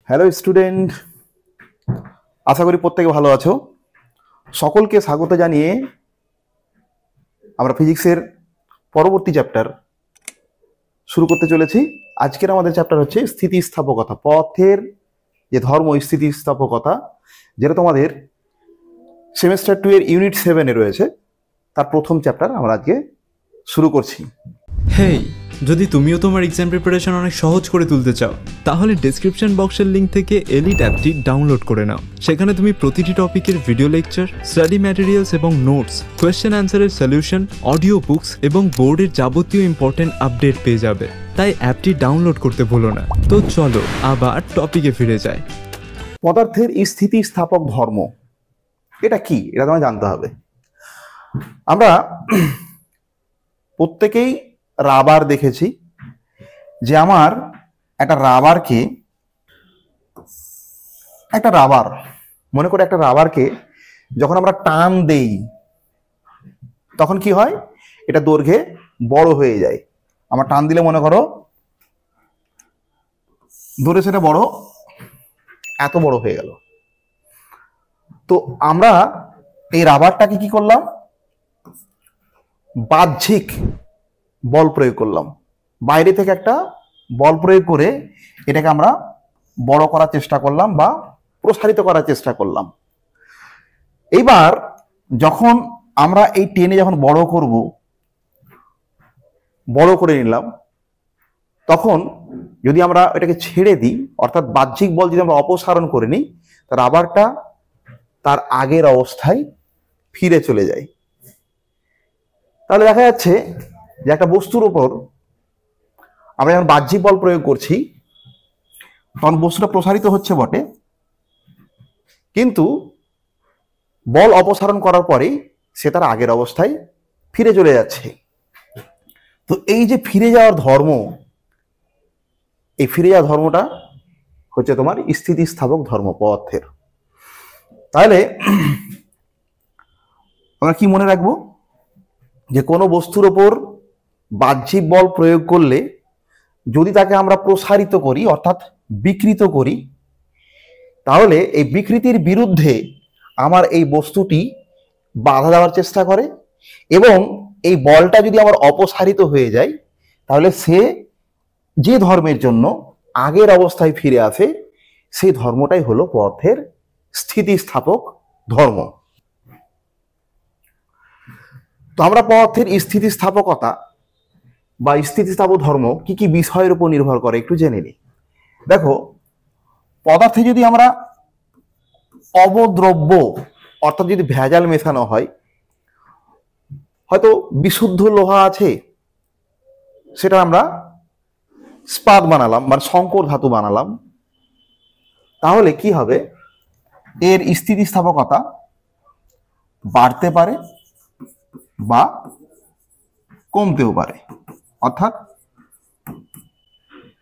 Hello student, আশা করি প্রত্যেকে ভালো আছো। সকলকে স্বাগত জানিয়ে আমরা ফিজিক্সের পরবর্তী চ্যাপ্টার শুরু করতে চলেছি। আজকের আমাদের চ্যাপ্টার হচ্ছে স্থিতিস্থাপকতা, পথের যে ধর্ম স্থিতিস্থাপকতা, যেটা তোমাদের সেমেস্টার 2 এর ইউনিট 7-এ রয়েছে, তার প্রথম চ্যাপ্টার আমরা আজকে শুরু করছি। হেই, যদি তুমিও তোমার এক্সাম প্রিপারেশন অনেক সহজ করে তুলতে চাও, তাহলে ডেসক্রিপশন বক্সের লিঙ্ক থেকে এলিট অ্যাপটি ডাউনলোড করে নাও। সেখানে তুমি প্রতিটি টপিকের ভিডিও লেকচার, স্টাডি ম্যাটেরিয়ালস এবং নোটস, কোয়েশ্চেন অ্যান্সারের সলিউশন, অডিও বুকস এবং বোর্ডের যাবতীয় ইম্পর্টেন্ট আপডেট পেয়ে যাবে। তাই অ্যাপটি ডাউনলোড করতে ভুলো না। তো চলো আবার টপিকে ফিরে যাই। পদার্থের স্থিতিস্থাপক ধর্ম এটা কি, এটা তোমায় জানতে হবে। আমরা প্রত্যেকেই রাবার দেখেছি, যে আমার একটা রাবার মনে করে একটা রাবারকে যখন আমরা টান দেই তখন কি হয়, এটা দৈর্ঘ্যে বড় হয়ে যায়। আমরা টান দিলে মনে করো ধরে সেটা বড়, এত বড় হয়ে গেল। তো আমরা এই রাবারটাকে কি করলাম, বাহ্যিক বল প্রয়োগ করলাম, বাইরে থেকে একটা বল প্রয়োগ করে এটাকে আমরা বড় করার চেষ্টা করলাম বা প্রসারিত করার চেষ্টা করলাম। এইবার যখন আমরা এই টেনে যখন বড় করে নিলাম, তখন যদি আমরা এটাকে ছেড়ে দিই, অর্থাৎ বাহ্যিক বল যদি আমরা অপসারণ করে নিই, রাবারটা তার আগের অবস্থায় ফিরে চলে যায়। তাহলে দেখা যাচ্ছে যে একটা বস্তুর উপর আমরা যখন বাহ্যিক বল প্রয়োগ করছি তখন বস্তুটা প্রসারিত হচ্ছে বটে, কিন্তু বল অপসারণ করার পরেই সে তার আগের অবস্থায় ফিরে চলে যাচ্ছে। তো এই যে ফিরে যাওয়ার ধর্ম, এই ফিরে যাওয়ার ধর্মটা হচ্ছে তোমার স্থিতিস্থাপক ধর্ম পদার্থের। তাহলে আমরা কি মনে রাখবো, যে কোনো বস্তুর ওপর বাহ্যিক বল প্রয়োগ করলে যদি তাকে আমরা প্রসারিত করি অর্থাৎ বিকৃত করি, তাহলে এই বিকৃতির বিরুদ্ধে আমার এই বস্তুটি বাধা দেওয়ার চেষ্টা করে, এবং এই বলটা যদি আমার অপসারিত হয়ে যায় তাহলে সে যে ধর্মের জন্য আগের অবস্থায় ফিরে আসে, সেই ধর্মটাই হলো পদার্থের স্থিতিস্থাপক ধর্ম। তো আমরা পদার্থের স্থিতিস্থাপকতা বা স্থিতিস্থাপক ধর্ম কি কি বিষয়ের উপর নির্ভর করে একটু জেনে নিই। দেখো, পদার্থে যদি আমরা অবদ্রব্য অর্থাৎ যদি ভেজাল মেশানো হয়, হয়তো বিশুদ্ধ লোহা আছে, সেটা আমরা ইস্পাত বানালাম মানে সংকর ধাতু বানালাম, তাহলে কি হবে, এর স্থিতিস্থাপকতা বাড়তে পারে বা কমতেও পারে, অর্থাৎ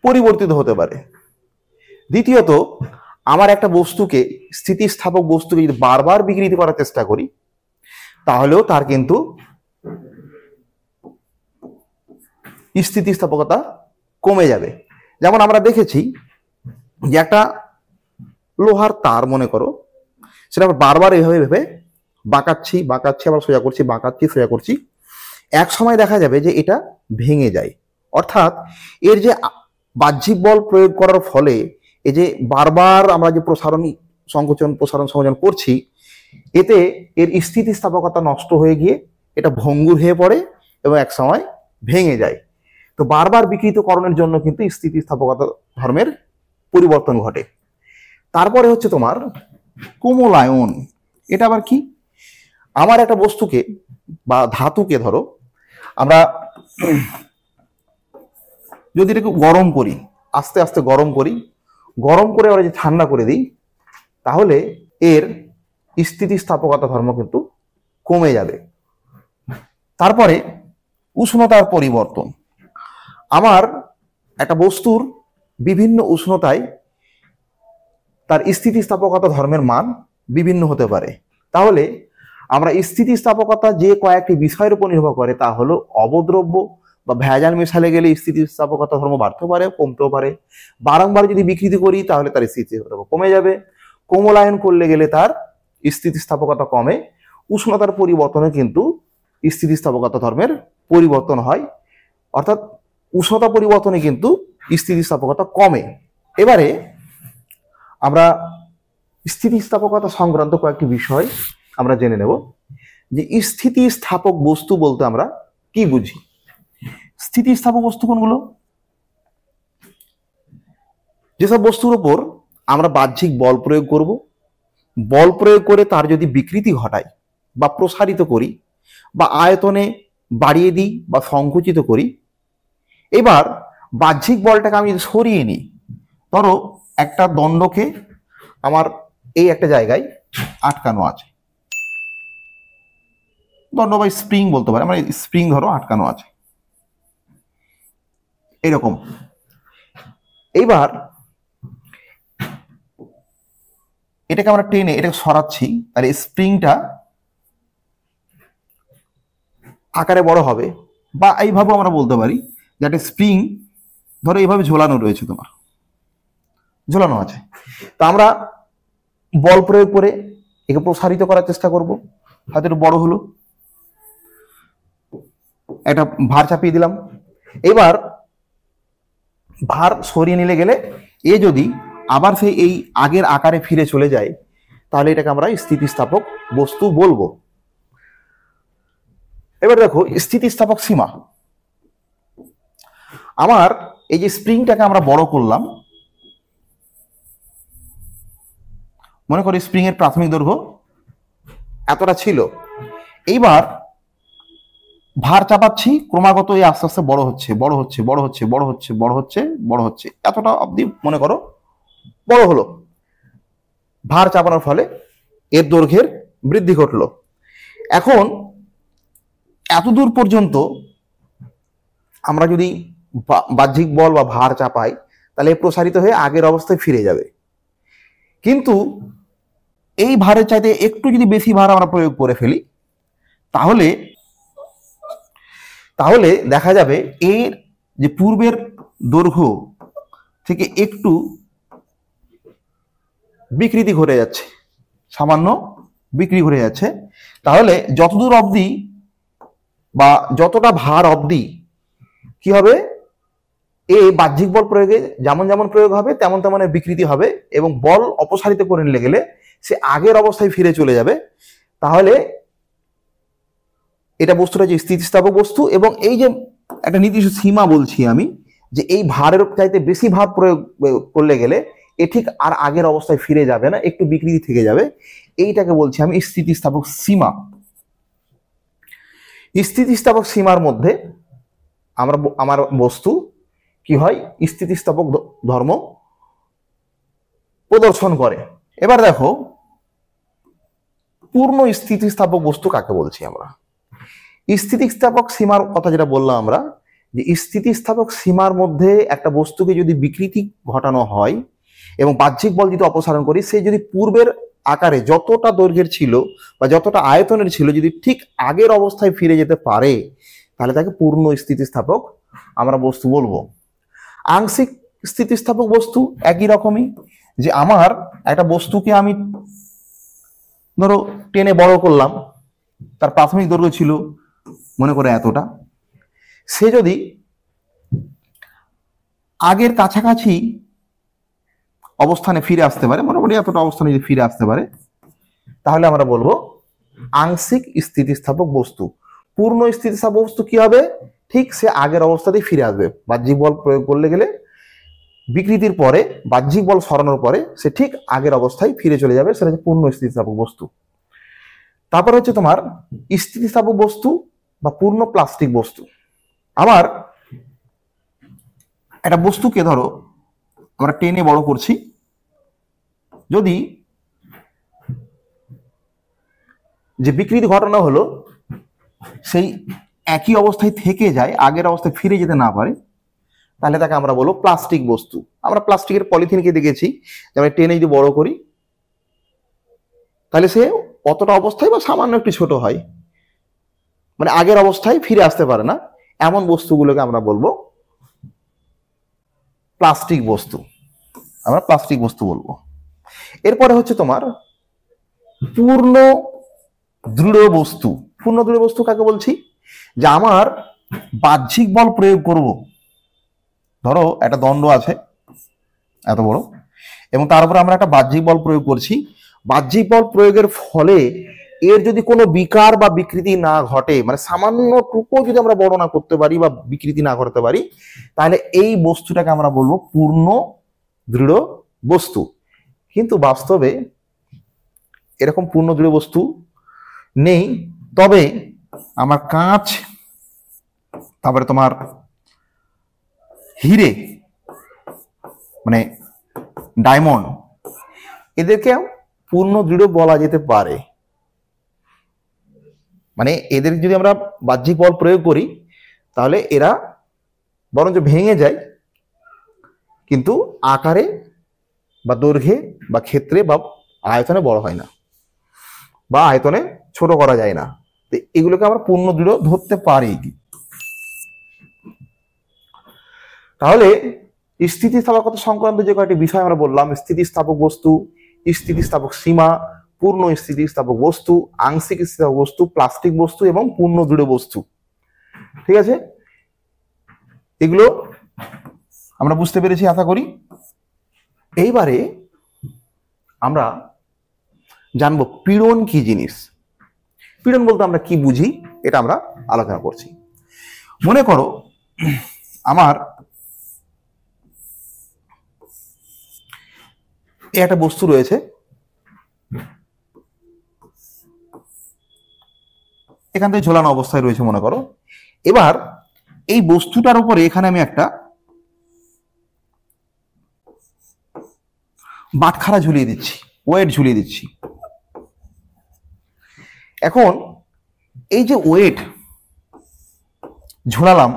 পরিবর্তিত হতে পারে। দ্বিতীয়ত, আমার একটা বস্তুকে, স্থিতিস্থাপক বস্তুকে যদি বারবার বিকৃত করার চেষ্টা করি, তাহলেও তার কিন্তু স্থিতিস্থাপকতা কমে যাবে। যেমন আমরা দেখেছি যে একটা লোহার তার মনে করো, সেটা আমরা বারবার এইভাবে ভেবে বাঁকাচ্ছি আবার সোজা করছি, বাঁকাচ্ছি সোজা করছি, এক সময় দেখা যাবে যে এটা ভেঙে যায়। অর্থাৎ এর যে বাহ্যিক বল প্রয়োগ করার ফলে এই যে বারবার আমরা যে সংকোচন করছি, এতে এর স্থিতিস্থাপকতা নষ্ট হয়ে গিয়ে এটা ভঙ্গুর হয়ে পড়ে এবং এক সময় ভেঙে যায়। তো বারবার বিকৃতকরণের জন্য কিন্তু স্থিতিস্থাপকতা ধর্মের পরিবর্তন ঘটে। তারপরে হচ্ছে তোমার কোমলায়ন। এটা আবার কি, আমার একটা বস্তুকে বা ধাতুকে ধরো, আমরা যদি এটাকে গরম করি, আস্তে আস্তে গরম করে আমরা যদি ঠান্ডা করে দিই, তাহলে এর স্থিতিস্থাপকতা ধর্ম কিন্তু কমে যাবে। তারপরে উষ্ণতার পরিবর্তন। আমার একটা বস্তুর বিভিন্ন উষ্ণতায় তার স্থিতিস্থাপকতা ধর্মের মান বিভিন্ন হতে পারে। তাহলে আমরা স্থিতিস্থাপকতা যে কয়েকটি বিষয়ের উপর নির্ভর করে, তা হলো অবদ্রব্য, বা ভেজাল মেশালে গেলে স্থিতিস্থাপকতা ধর্ম বাড়তেও পারে, কমতেও পারে। বারংবার যদি বিকৃতি করি তাহলে তার স্থিতিস্থাপকতা কমে যাবে। কোমলায়ন করলে গেলে তার স্থিতিস্থাপকতা কমে। উষ্ণতার পরিবর্তনে কিন্তু স্থিতিস্থাপকতা ধর্মের পরিবর্তন হয়, অর্থাৎ উষ্ণতা পরিবর্তনে কিন্তু স্থিতিস্থাপকতা কমে। এবারে আমরা স্থিতিস্থাপকতা সংক্রান্ত কয়েকটি বিষয় আমরা জেনে নেব যে স্থিতিস্থাপক বস্তু বলতে আমরা কি বুঝি। স্থিতিস্থাপক বস্তু কোনগুলো? যেসব বস্তুর উপর আমরা বাহ্যিক বল প্রয়োগ করব, বল প্রয়োগ করে তার যদি বিকৃতি ঘটাই বা প্রসারিত করি বা আয়তনে বাড়িয়ে দিই বা সংকুচিত করি। এবার বাহ্যিক বলটাকে আমি যদি সরিয়ে নিই, ধরো একটা দণ্ডকে আমার এই একটা জায়গায় আটকানো আছে, দণ্ড বা স্প্রিং বলতে পারে, মানে স্প্রিং ধরো আটকানো আছে এরকম। এইবার এটাকে আমরা টেনে এটাকে সরাচ্ছি, তাহলে স্প্রিংটা আকারে বড় হবে। বা এইভাবে আমরা বলতে পারি যে একটা স্প্রিং ধরো এইভাবে ঝোলানো রয়েছে, তোমার ঝোলানো আছে, তো আমরা বল প্রয়োগ করে একে প্রসারিত করার চেষ্টা করব। হয়তো একটু বড় হলো, একটা ভার চাপিয়ে দিলাম। এবার ভার সরিয়ে নিলে গেলে এ যদি আবার সেই এই আগের আকারে ফিরে চলে যায়, তাহলে এটাকে আমরা স্থিতিস্থাপক বস্তু বলবো। এবার দেখো স্থিতিস্থাপক সীমা। আমার এই যে স্প্রিংটাকে আমরা বড় করলাম, মনে করি স্প্রিং এর প্রাথমিক দৈর্ঘ্য এতটা ছিল, এইবার ভার চাপাচ্ছি, ক্রমাগত এই আস্তে আস্তে বড় হচ্ছে বড় হচ্ছে বড় হচ্ছে বড় হচ্ছে বড় হচ্ছে বড় হচ্ছে, এতটা অবধি মনে করো বড় হলো। ভার চাপানোর ফলে এর দৈর্ঘ্যের বৃদ্ধি ঘটলো। এখন এতদূর পর্যন্ত আমরা যদি বাহ্যিক বল বা ভার চাপাই, তাহলে প্রসারিত হয়ে আগের অবস্থায় ফিরে যাবে। কিন্তু এই ভারের চাইতে একটু যদি বেশি ভার আমরা প্রয়োগ করে ফেলি, তাহলে তাহলে দেখা যাবে এর যে পূর্বের দৈর্ঘ্য থেকে একটু বিকৃতি ঘটে যাচ্ছে, সামান্য বিক্রি ঘটে যাচ্ছে। তাহলে যতদূর অবধি বা যতটা ভার অবধি কি হবে, এ বাহ্যিক বল প্রয়োগে যেমন যেমন প্রয়োগ হবে তেমন তেমন বিকৃতি হবে, এবং বল অপসারিত করে নিলে গেলে সে আগের অবস্থায় ফিরে চলে যাবে। তাহলে এটা বস্তুটা যে স্থিতিস্থাপক বস্তু, এবং এই যে একটা নির্দিষ্ট সীমা বলছি আমি, যে এই ভারের চাইতে বেশি ভার প্রয়োগ করলে গেলে এ ঠিক আর আগের অবস্থায় ফিরে যাবে না, একটু বিকৃতি থেকে যাবে। এইটাকে বলছি আমি স্থিতিস্থাপক সীমা। স্থিতিস্থাপক সীমার মধ্যে আমার বস্তু কি হয়, স্থিতিস্থাপক ধর্ম প্রদর্শন করে। এবার দেখো পূর্ণ স্থিতিস্থাপক বস্তু কাকে বলছি আমরা। স্থিতিস্থাপক সীমার কথা যেটা বললাম আমরা, যে স্থিতিস্থাপক সীমার মধ্যে একটা বস্তুকে যদি বিকৃতি ঘটানো হয় এবং বাহ্যিক বল যদি অপসারণ করি, সে যদি পূর্বের আকারে যতটা দৈর্ঘ্যের ছিল বা যতটা আয়তনের ছিল যদি ঠিক আগের অবস্থায় ফিরে যেতে পারে, তাহলে তাকে পূর্ণ স্থিতিস্থাপক আমরা বস্তু বলবো। আংশিক স্থিতিস্থাপক বস্তু একই রকমই, যে আমার একটা বস্তুকে আমি ধরো টেনে বড় করলাম, তার প্রাথমিক দৈর্ঘ্য ছিল মনে করে এতটা, সে যদি আগের কাছাকাছি অবস্থানে ফিরে আসতে পারে, মোটামুটি এতটা অবস্থানে যদি ফিরে আসতে পারে, তাহলে আমরা বলবো আংশিক স্থিতিস্থাপক বস্তু। পূর্ণ স্থিতিস্থাপক বস্তু কি হবে, ঠিক সে আগের অবস্থাতেই ফিরে আসবে। বাহ্যিক বল প্রয়োগ করলে গেলে বিকৃতির পরে বাহ্যিক বল সরানোর পরে সে ঠিক আগের অবস্থায় ফিরে চলে যাবে, সেটা হচ্ছে পূর্ণ স্থিতিস্থাপক বস্তু। তারপর হচ্ছে তোমার স্থিতিস্থাপক বস্তু বা পূর্ণ প্লাস্টিক বস্তু। আবার একটা বস্তুকে ধরো আমরা টেনে বড় করছি, যদি যে বিকৃতি ঘটনা হলো সেই একই অবস্থায় থেকে যায়, আগের অবস্থায় ফিরে যেতে না পারে, তাহলে তাকে আমরা বলবো প্লাস্টিক বস্তু। আমরা প্লাস্টিকের পলিথিনকে দেখেছি, যেমন টেনে যদি বড় করি তাহলে সে অতটা অবস্থায় বা সামান্য একটু ছোট হয়, মানে আগের অবস্থায় ফিরে আসতে পারে না। এমন বস্তুগুলোকে আমরা বলবো প্লাস্টিক বস্তু, আমরা প্লাস্টিক বস্তু বলবো। এরপরে হচ্ছে তোমার পূর্ণ দৃঢ় বস্তু। পূর্ণ দৃঢ় বস্তু কাকে বলছি? যে আমার বাহ্যিক বল প্রয়োগ করব, ধরো একটা দণ্ড আছে এত বড়, এবং তার উপরে আমরা একটা বাহ্যিক বল প্রয়োগ করছি। বাহ্যিক বল প্রয়োগের ফলে এর যদি কোনো বিকার বা বিকৃতি না ঘটে, মানে সামান্যটুকু যদি আমরা বর্ণনা করতে পারি বা বিকৃতি না করতে পারি, তাহলে এই বস্তুটাকে আমরা বলবো পূর্ণ দৃঢ় বস্তু। কিন্তু বাস্তবে এরকম পূর্ণ দৃঢ় বস্তু নেই। তবে আমার কাঁচ, তারপরে তোমার হিরে মানে ডায়মন্ড, এদেরকে পূর্ণ দৃঢ় বলা যেতে পারে। মানে এদের যদি আমরা বাহ্যিক বল প্রয়োগ করি তাহলে এরা বরঞ্চ ভেঙে যায়, কিন্তু আকারে বা দৈর্ঘ্যে বা ক্ষেত্রে বা আয়তনে বড় হয় না, বা আয়তনে ছোট করা যায় না। তো এগুলোকে আমরা পূর্ণ দৃঢ় ধরতে পারি। তাহলে স্থিতিস্থাপকতা সংক্রান্ত যে কয়েকটি বিষয় আমরা বললাম, স্থিতিস্থাপক বস্তু, স্থিতিস্থাপক সীমা, পূর্ণ স্থিতিস্থাপক বস্তু, আংশিক স্থিতিস্থাপক বস্তু, প্লাস্টিক বস্তু এবং পূর্ণ দৃঢ় বস্তু। ঠিক আছে, এগুলো আমরা বুঝতে পেরেছি আশা করি। এইবারে আমরা জানবো পীড়ন কি জিনিস। পীড়ন বলতে আমরা কি বুঝি এটা আমরা আলোচনা করছি। মনে করো আমার একটা বস্তু রয়েছে, এখান থেকে ঝোলানো অবস্থায় রয়েছে মনে করো। এবার এই বস্তুটার উপরে এখানে আমি একটা বাটখারা ঝুলিয়ে দিচ্ছি, ওয়েট ঝুলিয়ে দিচ্ছি। এখন এই যে ওয়েট ঝোলালাম,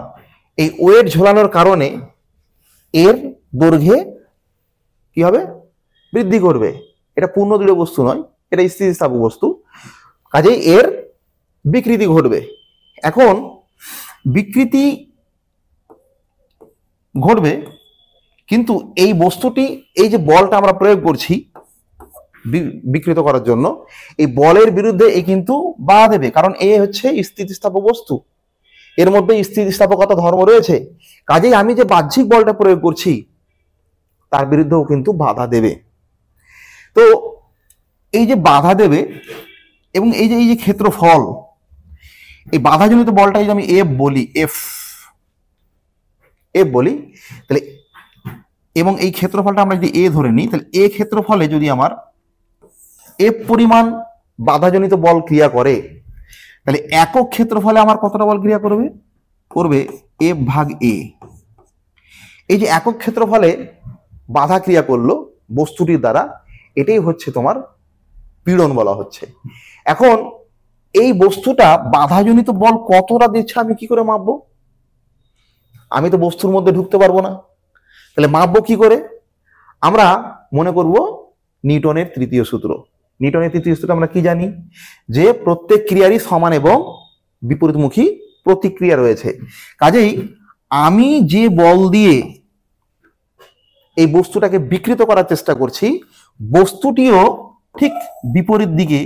এই ওয়েট ঝোলানোর কারণে এর দৈর্ঘ্যে কি হবে? বৃদ্ধি করবে। এটা পূর্ণ দৃঢ় বস্তু নয়, এটা স্থিতিস্থাপক বস্তু, কাজেই এর বিকৃতি ঘটবে। এখন বিকৃতি ঘটবে, কিন্তু এই বস্তুটি, এই যে বলটা আমরা প্রয়োগ করছি বিকৃত করার জন্য, এই বলের বিরুদ্ধে এ কিন্তু বাধা দেবে, কারণ এ হচ্ছে স্থিতিস্থাপক বস্তু, এর মধ্যে স্থিতিস্থাপকতা ধর্ম রয়েছে। কাজেই আমি যে বাহ্যিক বলটা প্রয়োগ করছি তার বিরুদ্ধেও কিন্তু বাধা দেবে। তো এই যে বাধা দেবে এবং এই যে ক্ষেত্রফল, এই বাধাজনিত বলটা যদি আমি এফ বলি, এফ বলি, তাহলে এবং এই ক্ষেত্রফলটা আমরা যদি এ ধরে নিই, তাহলে এ ক্ষেত্রফলে যদি আমার এফ পরিমাণ বাধাজনিত বল ক্রিয়া করে, তাহলে একক ক্ষেত্রফলে আমার কতটা বল ক্রিয়া করবে? এফ ভাগ এ। এই যে একক ক্ষেত্রফলে বাধা ক্রিয়া করলো বস্তুটির দ্বারা, এটাই হচ্ছে তোমার পীড়ন বলা হচ্ছে। এখন এই বস্তুটা বাধাজনিত বল কতটা দিচ্ছে আমি কি করে মাপবো? আমি তো বস্তুর মধ্যে ঢুকতে পারবো না, তাহলে মাপবো কি করে? আমরা মনে করব নিউটনের তৃতীয় সূত্র। নিউটনের তৃতীয় সূত্র আমরা কি জানি? যে প্রত্যেক ক্রিয়ারই সমান এবং বিপরীতমুখী প্রতিক্রিয়া রয়েছে। কাজেই আমি যে বল দিয়ে এই বস্তুটাকে বিকৃত করার চেষ্টা করছি, বস্তুটিও ঠিক বিপরীত দিকে,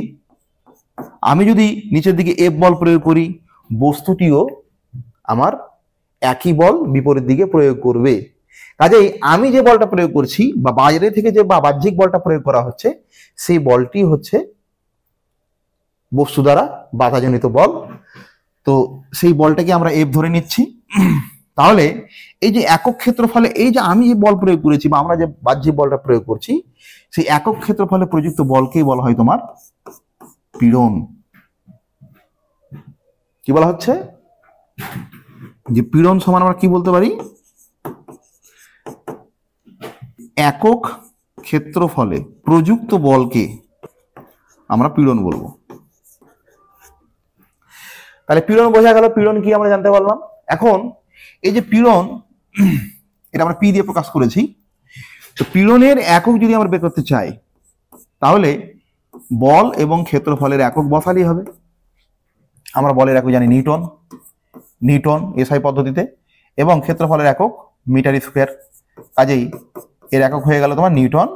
আমি যদি নিচের দিকে এফ বল প্রয়োগ করি, বস্তুটিও আমার একই বল বিপরীত দিকে প্রয়োগ করবে। কাজেই আমি যে বলটা প্রয়োগ করছি বা বাইরে থেকে যে বাহ্যিক বলটা প্রয়োগ করা হচ্ছে, সেই বলটি হচ্ছে বস্তু দ্বারা বাধাজনিত বল। তো সেই বলটাকে আমরা এফ ধরে নিচ্ছি। তাহলে এই যে একক ক্ষেত্রফলে, এই যে আমি যে বল প্রয়োগ করেছি বা আমরা যে বাহ্যিক বলটা প্রয়োগ করছি, সেই একক ক্ষেত্রফলে প্রযুক্ত বলকেই বলা হয় তোমার পীড়ন। কি বলা হচ্ছে? যে পীড়ন সমান আমরা কি বলতে পারি? একক ক্ষেত্রফলে প্রযুক্ত বলকে আমরা পীড়ন বলবো। তাহলে পীড়ন বোঝা গেল, পীড়ন কি আমরা জানতে পারলাম। এখন এই যে পীড়ন, এটা আমরা পি দিয়ে প্রকাশ করেছি। তো পীড়নের একক যদি আমরা বের করতে চাই, তাহলে বল এবং ক্ষেত্রফলের একক বসালেই হবে। আমরা বলের একক জানি নিউটন, নিউটন এসআই পদ্ধতিতে, এবং ক্ষেত্রফলের একক মিটার স্কোয়ার। কাজেই এর একক হয়ে গেল তোমার নিউটন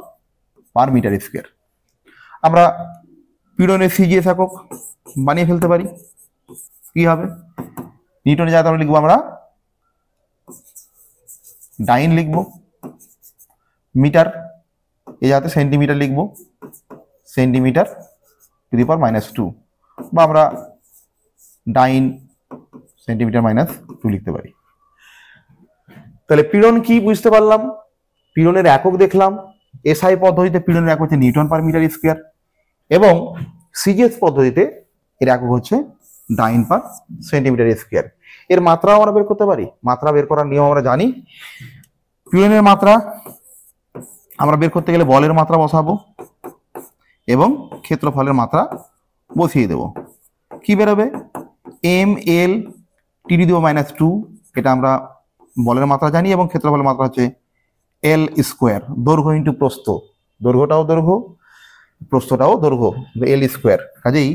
পার মিটার স্কোয়ার। আমরা পীড়নের সিজিএস একক বানিয়ে ফেলতে পারি। কি হবে? নিউটনের জায়গায় আমরা লিখবো আমরা ডাইন লিখবো, মিটার এই জায়গাতে সেন্টিমিটার লিখবো, সেন্টিমিটার টু দি পাওয়ার -2, বা আমরা ডাইন সেন্টিমিটার -2 লিখতে পারি। তাহলে পীড়ন কি বুঝতে পারলাম, পীড়নের একক দেখলাম। এসআই পদ্ধতিতে পীড়নের একক হচ্ছে নিউটন পার মিটার স্কোয়ার, এবং সিজিএস পদ্ধতিতে এর একক হচ্ছে ডাইন পার সেন্টিমিটার স্কোয়ার। এর মাত্রাও আমরা বের করতে পারি। মাত্রা বের করার নিয়ম আমরা জানি। পীড়নের মাত্রা আমরা বের করতে গেলে বলের মাত্রা বসাবো এবং ক্ষেত্রফলের মাত্রা বসিয়ে দেব। কি বেরোবে? ml (10⁻²). এটা আমরা বলের মাত্রা জানি, এবং ক্ষেত্রফলের মাত্রা হচ্ছে l স্কোয়ার। দৈর্ঘ্য ইন্টু প্রস্থ, দৈর্ঘ্যটাও দৈর্ঘ্য, প্রস্থটাও দৈর্ঘ্য, l স্কোয়ার। কাজেই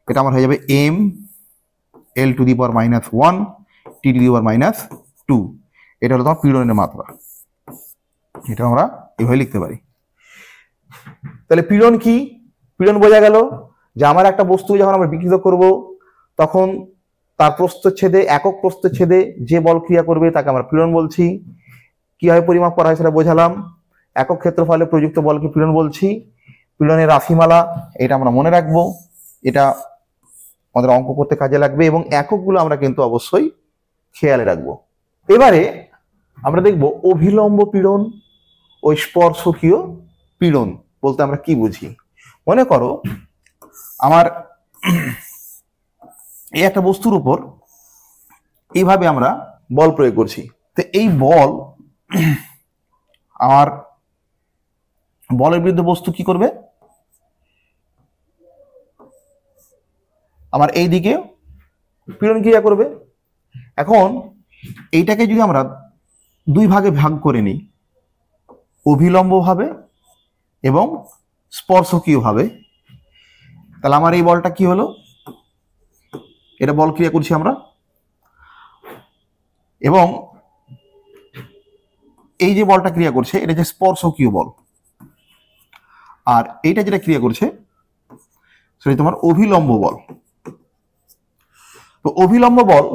এটা আমার হয়ে যাবে ml (10⁻⁻1 (t⁻²). এটা হলো তোমার পীড়নের মাত্রা। এটা আমরা এভাবে লিখতে পারি। তাহলে পীড়ন কি? পীড়ন বোঝা গেল যে আমার একটা বস্তু যখন আমরা বিকৃত করব, তখন তার প্রস্থচ্ছেদে, একক প্রস্থচ্ছেদে যে বল ক্রিয়া করবে তাকে আমরা পীড়ন বলছি। কিভাবে পরিমাপ করা হয় সেটা বোঝালাম। একক ক্ষেত্রফলে প্রযুক্ত বলকে পীড়ন বলছি। পীড়নের রাশিমালা এটা আমরা মনে রাখবো, এটা আমাদের অঙ্ক করতে কাজে লাগবে, এবং এককগুলো আমরা কিন্তু অবশ্যই খেয়ালে রাখবো। এবারে আমরা দেখব অভিলম্ব পীড়ন ও স্পর্শকীয় পীড়ন বলতে আমরা কি বুঝি। মনে করো আমার এই একটা বস্তুর উপর এইভাবে আমরা বল প্রয়োগ করছি। তো এই বল, আমার বলের বিরুদ্ধে বস্তু কি করবে? আমার এই দিকে পীড়ন ক্রিয়া করবে। এখন এইটাকে যদি আমরা দুই ভাগে ভাগ করে নিই, অভিলম্বভাবে এবং স্পর্শকীয়ভাবে, তাহলে আমার এই বলটা কি হলো? এটা বল ক্রিয়া করছি আমরা, এবং এই যে বলটা ক্রিয়া করছে এটা হচ্ছে স্পর্শকীয় বল, আর এইটা যেটা ক্রিয়া করছে সেটা তোমার অভিলম্ব বল। তো অভিলম্ব বল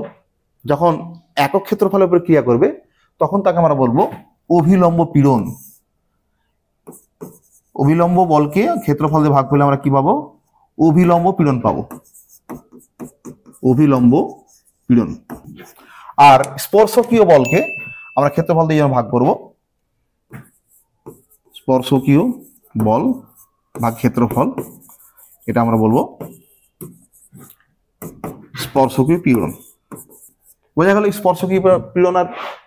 যখন একক ক্ষেত্রফলের উপর ক্রিয়া করবে তখন তাকে আমরা বলবো অভিলম্ব পীড়ন। অভিলম্ব বলকে ক্ষেত্রফল দিয়ে ভাগ করলে আমরা কি পাবো? অভিলম্ব পীড়ন পাবো, অভিলম্ব পীড়ন। আর স্পর্শকীয় বলকে আমরা ক্ষেত্রফল দিয়ে ভাগ করব, স্পর্শকীয় বল ভাগ ক্ষেত্রফল, এটা আমরা বলবো স্পর্শকীয় পীড়ন। বোঝা গেল স্পর্শকীয় পীড়ন আর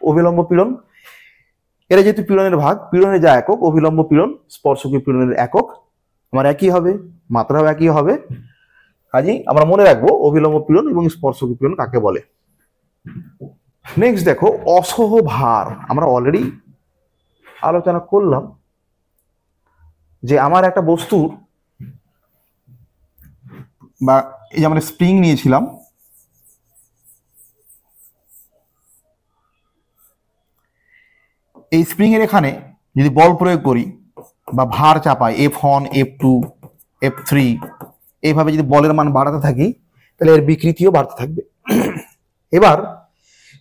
অভিলম্ব পীড়ন। এরা যেহেতু পীড়নের ভাগ, পীড়নের যা একক অভিলম্ব পীড়ন, স্পর্শকীয় পীড়নের একক আমার একই হবে, মাত্রাও একই হবে। কাজেই আমরা মনে রাখবো অভিলম্ব পীড়ন এবং স্পর্শকীয় পীড়ন কাকে বলে। নেক্সট দেখো অসহ ভার। আমরা অলরেডি আলোচনা করলাম যে আমার একটা বস্তুর, বা এই যে আমরা স্প্রিং নিয়েছিলাম, এই স্প্রিং এর এখানে যদি বল প্রয়োগ করি বা ভার চাপাই F1 F2 F3, এইভাবে যদি বলের মান বাড়াতে থাকি তাহলে এর বিকৃতিও বাড়তে থাকবে। এবার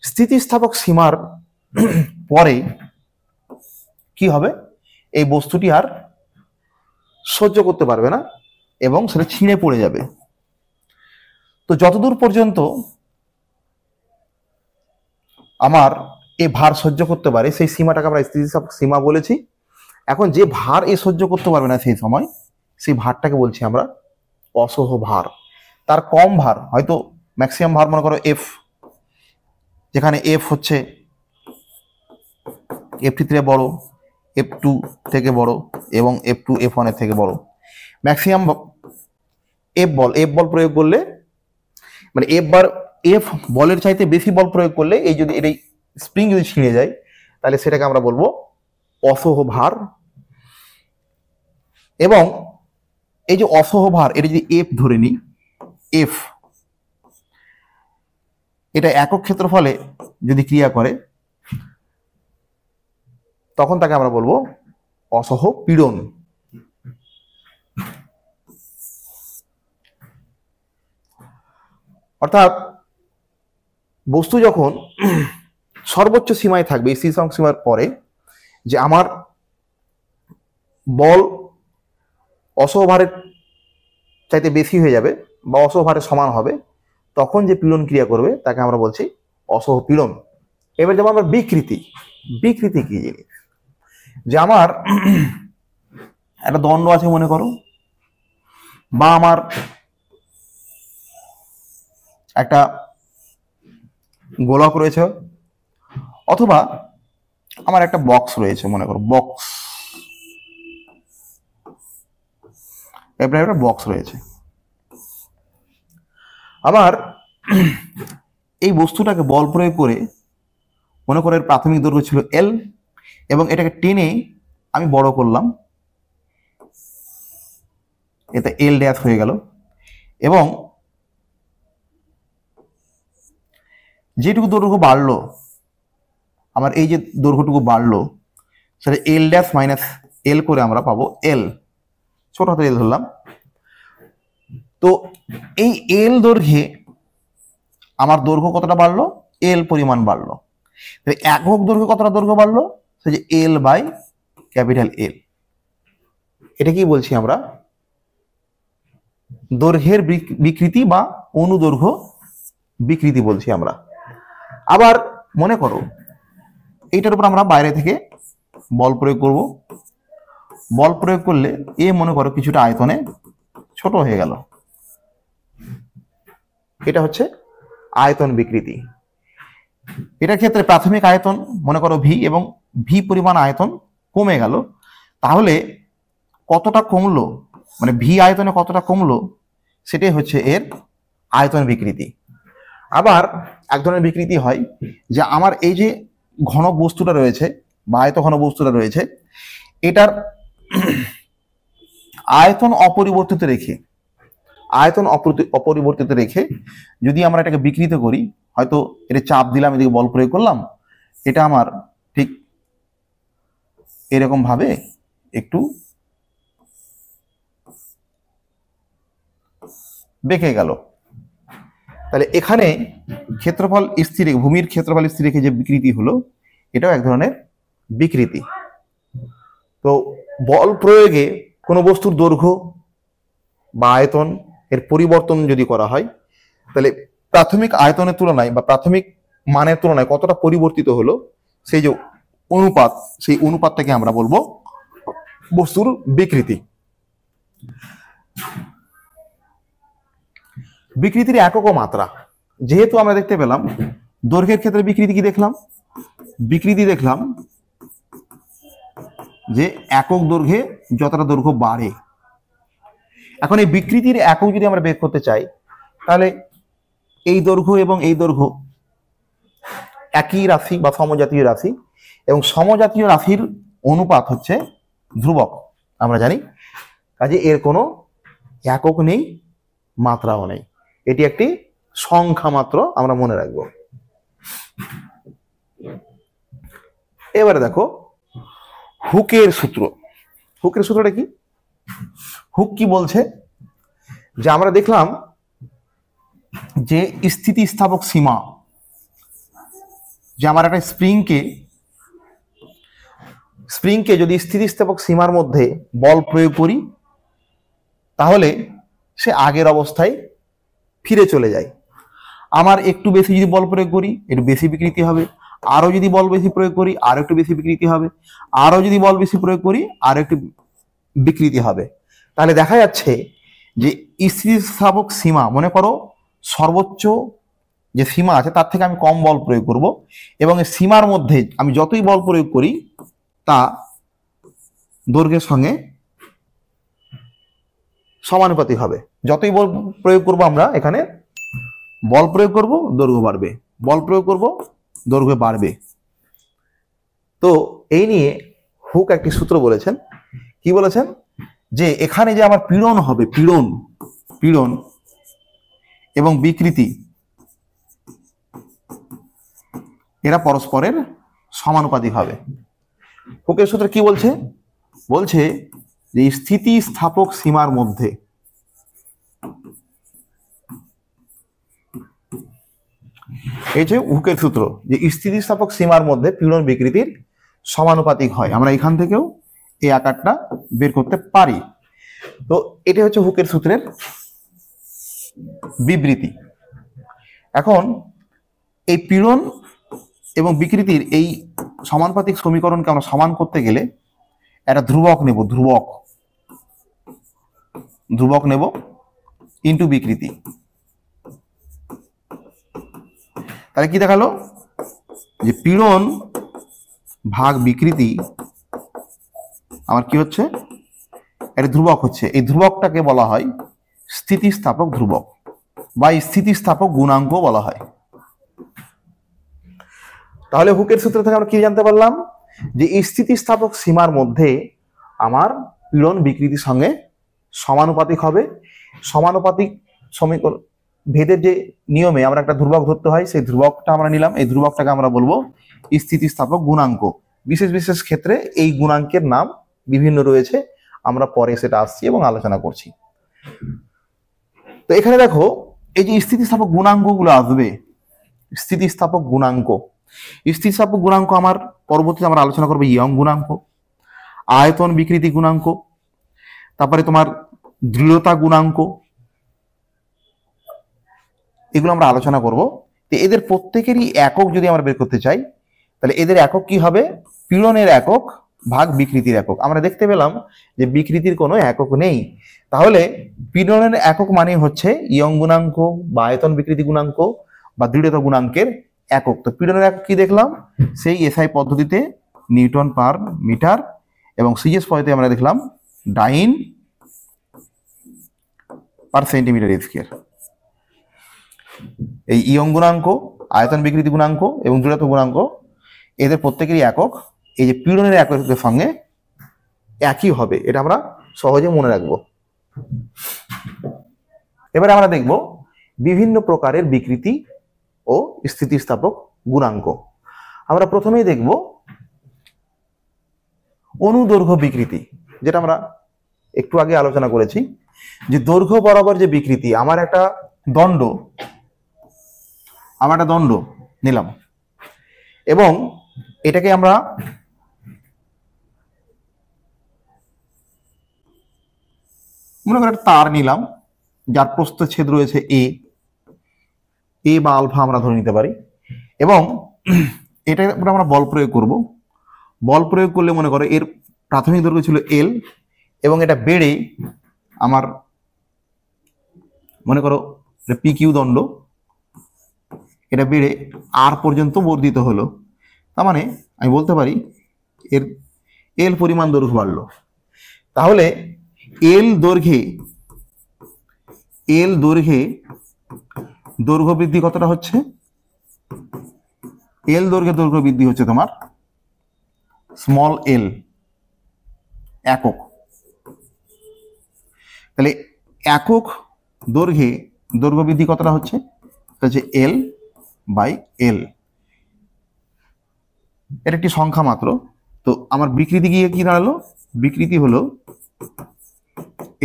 স্থিতিস্থাপক সীমার পরে কি হবে? এই বস্তুটি আর সহ্য করতে পারবে না এবং সেটা ছিঁড়ে পড়ে যাবে। তো যতদূর পর্যন্ত আমার এই ভার সহ্য করতে পারে সেই সীমাটাকে আমরা স্থিতিস্থাপক সীমা বলেছি। এখন যে ভার এ সহ্য করতে পারবে না সেই সময়, সেই ভারটাকে বলছি আমরা অসহ ভার। তার কম ভার, হয়তো ম্যাক্সিমাম ভার মনে করো F, যেখানে F হচ্ছে F3 থেকে বড়, F2 থেকে বড় এবং F2 F1 এর থেকে বড়। ম্যাক্সিমাম F বল প্রয়োগ করলে, মানে F বলের চাইতে বেশি বল প্রয়োগ করলে এই যদি এই স্প্রিং যদি ছিঁড়ে যায় তাহলে সেটাকে আমরা বলবো অসহ ভার। এবং এই যে অসহ ভার, এটা যদি F ধরে নিই, F, এটা একক ক্ষেত্রফলে যদি ক্রিয়া করে তখন তাকে আমরা বলবো অসহ পীড়ন। অর্থাৎ বস্তু যখন সর্বোচ্চ সীমায় থাকবে, এই সীমাঙ্ক সীমার পরে যে আমার বল অসহভারের চাইতে বেশি হয়ে যাবে বা অসহভারের সমান হবে, তখন যে পীড়ন ক্রিয়া করবে তাকে আমরা বলছি অসহ পীড়ন। এবার যেমন আমরা বিকৃতি, বিকৃতি কি জিনিস? যে আমার একটা দণ্ড আছে মনে করো, বা আমার একটা গোলক রয়েছে, অথবা আমার একটা বক্স রয়েছে মনে করো, বক্স, একটা বক্স রয়েছে। আবার এই বস্তুটাকে বল প্রয়োগ করে মনে করো এর প্রাথমিক দৈর্ঘ্য ছিল এল, এবং এটাকে টেনে আমি বড় করলাম, এটা এল ড্যাশ হয়ে গেল, এবং যেটুকু দৈর্ঘ্য বাড়লো, আমার এই যে দৈর্ঘ্যটুকু বাড়লো সেটা এল ড্যাশ মাইনাস এল করে আমরা পাবো এল, ছোট হাতে এল ধরলাম। তো এই এল দৈর্ঘ্যে আমার দৈর্ঘ্য কতটা বাড়লো? এল পরিমাণ বাড়লো। একক দৈর্ঘ্য কতটা দৈর্ঘ্য বাড়লো? সে যে এল বাই ক্যাপিটাল এল। এটা কি বলছি আমরা? দৈর্ঘ্যের বিকৃতি বা অনুদৈর্ঘ্য বিকৃতি বলছি আমরা। আবার মনে করো এইটার উপর আমরা বাইরে থেকে বল প্রয়োগ করব, বল প্রয়োগ করলে এ মনে করো কিছুটা আয়তনে ছোট হয়ে গেল, এটা হচ্ছে আয়তন বিকৃতি। এটার ক্ষেত্রে প্রাথমিক আয়তন মনে করো ভি, এবং ভি পরিমাণ আয়তন কমে গেল, তাহলে কতটা কমলো, মানে ভি আয়তনে কতটা কমলো, সেটাই হচ্ছে এর আয়তন বিকৃতি। আবার এক ধরনের বিকৃতি হয় যে আমার এই যে ঘনক বস্তুটা রয়েছে বা আয়ত ঘন বস্তুটা রয়েছে, এটার আয়তন অপরিবর্তিত রেখে, আয়তন অপরিবর্তিত রেখে যদি আমরা এটাকে বিকৃত করি, হয়তো এটা চাপ দিলাম, এদিকে বল প্রয়োগ করলাম, এটা আমার ঠিক এরকম ভাবে একটু বেঁকে গেল, তাহলে এখানে ক্ষেত্রফল স্থির, ভূমির ক্ষেত্রফল স্থির রেখে যে বিকৃতি হলো, এটাও এক ধরনের বিকৃতি। তো বল প্রয়োগে কোনো বস্তুর দৈর্ঘ্য বা আয়তন এর পরিবর্তন যদি করা হয়, তাহলে প্রাথমিক আয়তনের তুলনায় বা প্রাথমিক মানের তুলনায় কতটা পরিবর্তিত হলো, সেই যে অনুপাত, সেই অনুপাতটাকে আমরা বলবো বস্তুর বিকৃতি। বিকৃতির একক ও মাত্রা, যেহেতু আমরা দেখতে পেলাম দৈর্ঘ্যের ক্ষেত্রে বিকৃতি কি দেখলাম? বিকৃতি দেখলাম যে একক দৈর্ঘ্যে যতটা দৈর্ঘ্য বাড়ে। এখন এই বিকৃতির একক যদি আমরা বের করতে চাই, তাহলে এই দৈর্ঘ্য এবং এই দৈর্ঘ্য একই রাশি বা সমজাতীয় রাশি, এবং সমজাতীয় রাশির অনুপাত হচ্ছে ধ্রুবক আমরা জানি, কাজে এর কোনো একক নেই, মাত্রাও নেই, এটি একটি সংখ্যা মাত্র, আমরা মনে রাখবো। এবারে দেখো হুকের সূত্র। হুকের সূত্রটা কি? হুক কি বলছে যে আমরা দেখলাম যে স্থিতিস্থাপক সীমা, যে আমার একটা স্প্রিংকে যদি স্থিতিস্থাপক সীমার মধ্যে বল প্রয়োগ করি, তাহলে সে আগের অবস্থায় ফিরে চলে যায়। আমার একটু বেশি যদি বল প্রয়োগ করি, একটু বেশি বিকৃতি হবে, আরো যদি বল বেশি প্রয়োগ করি আরো একটু বেশি বিকৃতি হবে, আরো যদি বল বেশি প্রয়োগ করি আরো একটু বিকৃতি হবে। তাহলে দেখা যাচ্ছে যে স্থিতিস্থাপক সীমা, মনে করো সর্বোচ্চ যে সীমা আছে তার থেকে আমি কম বল প্রয়োগ করব, এবং এই সীমার মধ্যে আমি যতই বল প্রয়োগ করি তা দৈর্ঘ্যের সঙ্গে সমানুপাতিক হবে। যতই বল প্রয়োগ করব আমরা এখানে, বল প্রয়োগ করব দৈর্ঘ্য বাড়বে, বল প্রয়োগ করব দৈর্ঘ্য বাড়বে। তো এই নিয়ে হুক একটি সূত্র বলেছেন। কি বলেছেন? যে এখানে যে আমার পীড়ন হবে, পীড়ন এবং বিকৃতি, এরা পরস্পরের সমানুপাতিক হবে। হুকের সূত্র কি বলছে? বলছে যে স্থিতিস্থাপক সীমার মধ্যে এই যে হুকের সূত্র, যে স্থিতিস্থাপক সীমার মধ্যে পীড়ন বিকৃতির সমানুপাতিক হয়। আমরা এখান থেকেও এই আকারটা বের করতে পারি। তো এটা হচ্ছে হুকের সূত্রের বিবৃতি। এখন এই পীড়ন এবং বিকৃতির এই সমানুপাতিক সমীকরণকে আমরা সমান করতে গেলে একটা ধ্রুবক নেব, ধ্রুবক নেব ইন্টু বিকৃতি। তাহলে কি দেখালো? যে পীড়ন ভাগ বিকৃতি আমার কি হচ্ছে, একটা ধ্রুবক হচ্ছে। এই ধ্রুবকটাকে বলা হয় স্থিতিস্থাপক ধ্রুবক বা স্থিতিস্থাপক গুণাঙ্ক বলা হয়। তাহলে হুকের সূত্র থেকে আমরা কি জানতে পারলাম? যে স্থিতিস্থাপক সীমার মধ্যে আমার পীড়ন বিকৃতির সঙ্গে সমানুপাতিক হবে। সমানুপাতিক সমীকরণ ভেদের যে নিয়মে আমরা একটা ধ্রুবক ধরতে হয়, সেই ধ্রুবকটা আমরা নিলাম। এই ধ্রুবকটাকে আমরা বলবো স্থিতিস্থাপক গুণাঙ্ক। বিশেষ বিশেষ ক্ষেত্রে এই গুণাঙ্কের নাম বিভিন্ন রয়েছে, আমরা পরে সেটা আসছি এবং আলোচনা করছি। তো এখানে দেখো, এই যে স্থিতিস্থাপক গুণাঙ্কগুলো আসবে, স্থিতিস্থাপক গুণাঙ্ক, স্থিতিস্থাপক গুণাঙ্ক আমার পরবর্তীতে আমরা আলোচনা করবো ইয়ং গুণাঙ্ক, আয়তন বিকৃতি গুণাঙ্ক, তারপরে তোমার দৃঢ়তা গুণাঙ্ক, এগুলো আমরা আলোচনা করব। তো এদের প্রত্যেকেরই একক যদি আমরা বের করতে চাই, তাহলে এদের একক কি হবে? পীড়নের একক ভাগ বিকৃতির একক। আমরা দেখতে পেলাম যে বিকৃতির কোনো একক নেই, তাহলে পীড়নের একক মানে হচ্ছে ইয়ং গুণাঙ্ক বা আয়তন বিকৃতি গুণাঙ্ক বা দৃঢ়তা গুণাঙ্কের একক। তো পীড়নের একক কি দেখলাম? সেই এসআই পদ্ধতিতে নিউটন পার মিটার, এবং সিজিএস পদ্ধতিতে আমরা দেখলাম ডাইন পার সেন্টিমিটার স্কয়ার। এই ইয়ং গুণাঙ্ক, আয়তন বিকৃতি গুণাঙ্ক এবং দৃঢ়তা গুণাঙ্ক, এদের প্রত্যেকেরই একক এই যে পীড়নের এককের সঙ্গে একই হবে, এটা আমরা সহজে মনে রাখবো। এবারে আমরা দেখব বিভিন্ন প্রকারের বিকৃতি ও স্থিতিস্থাপক গুণাঙ্ক। আমরা প্রথমেই দেখব অনুদৈর্ঘ্য বিকৃতি, যেটা আমরা একটু আগে আলোচনা করেছি। যে দৈর্ঘ্য বরাবর যে বিকৃতি, আমার একটা দণ্ড নিলাম এবং এটাকে আমরা মনে করি একটা তার নিলাম যার প্রস্থচ্ছেদ রয়েছে এ বা আলফা আমরা ধরে নিতে পারি, এবং এটা আমরা বল প্রয়োগ করব। বল প্রয়োগ করলে মনে করো এর প্রাথমিক দৈর্ঘ্য ছিল এল, এবং এটা বেড়ে আমার মনে করো পি কিউ দণ্ড, এটা বেড়ে আর পর্যন্ত বর্ধিত হলো। তার মানে আমি বলতে পারি এর এল পরিমাণ দৈর্ঘ্য বাড়লো। তাহলে এল দৈর্ঘ্যে দৈর্ঘ্য বৃদ্ধি কতটা হচ্ছে? এল দৈর্ঘ্য বৃদ্ধি হচ্ছে তোমার স্মল এল একক। তাহলে একক দৈর্ঘ্য বৃদ্ধি কতটা হচ্ছে? হচ্ছে এল বাই এল। এটা একটি সংখ্যা মাত্র। তো আমার বিকৃতি গিয়ে কি দাঁড়ালো? বিকৃতি হলো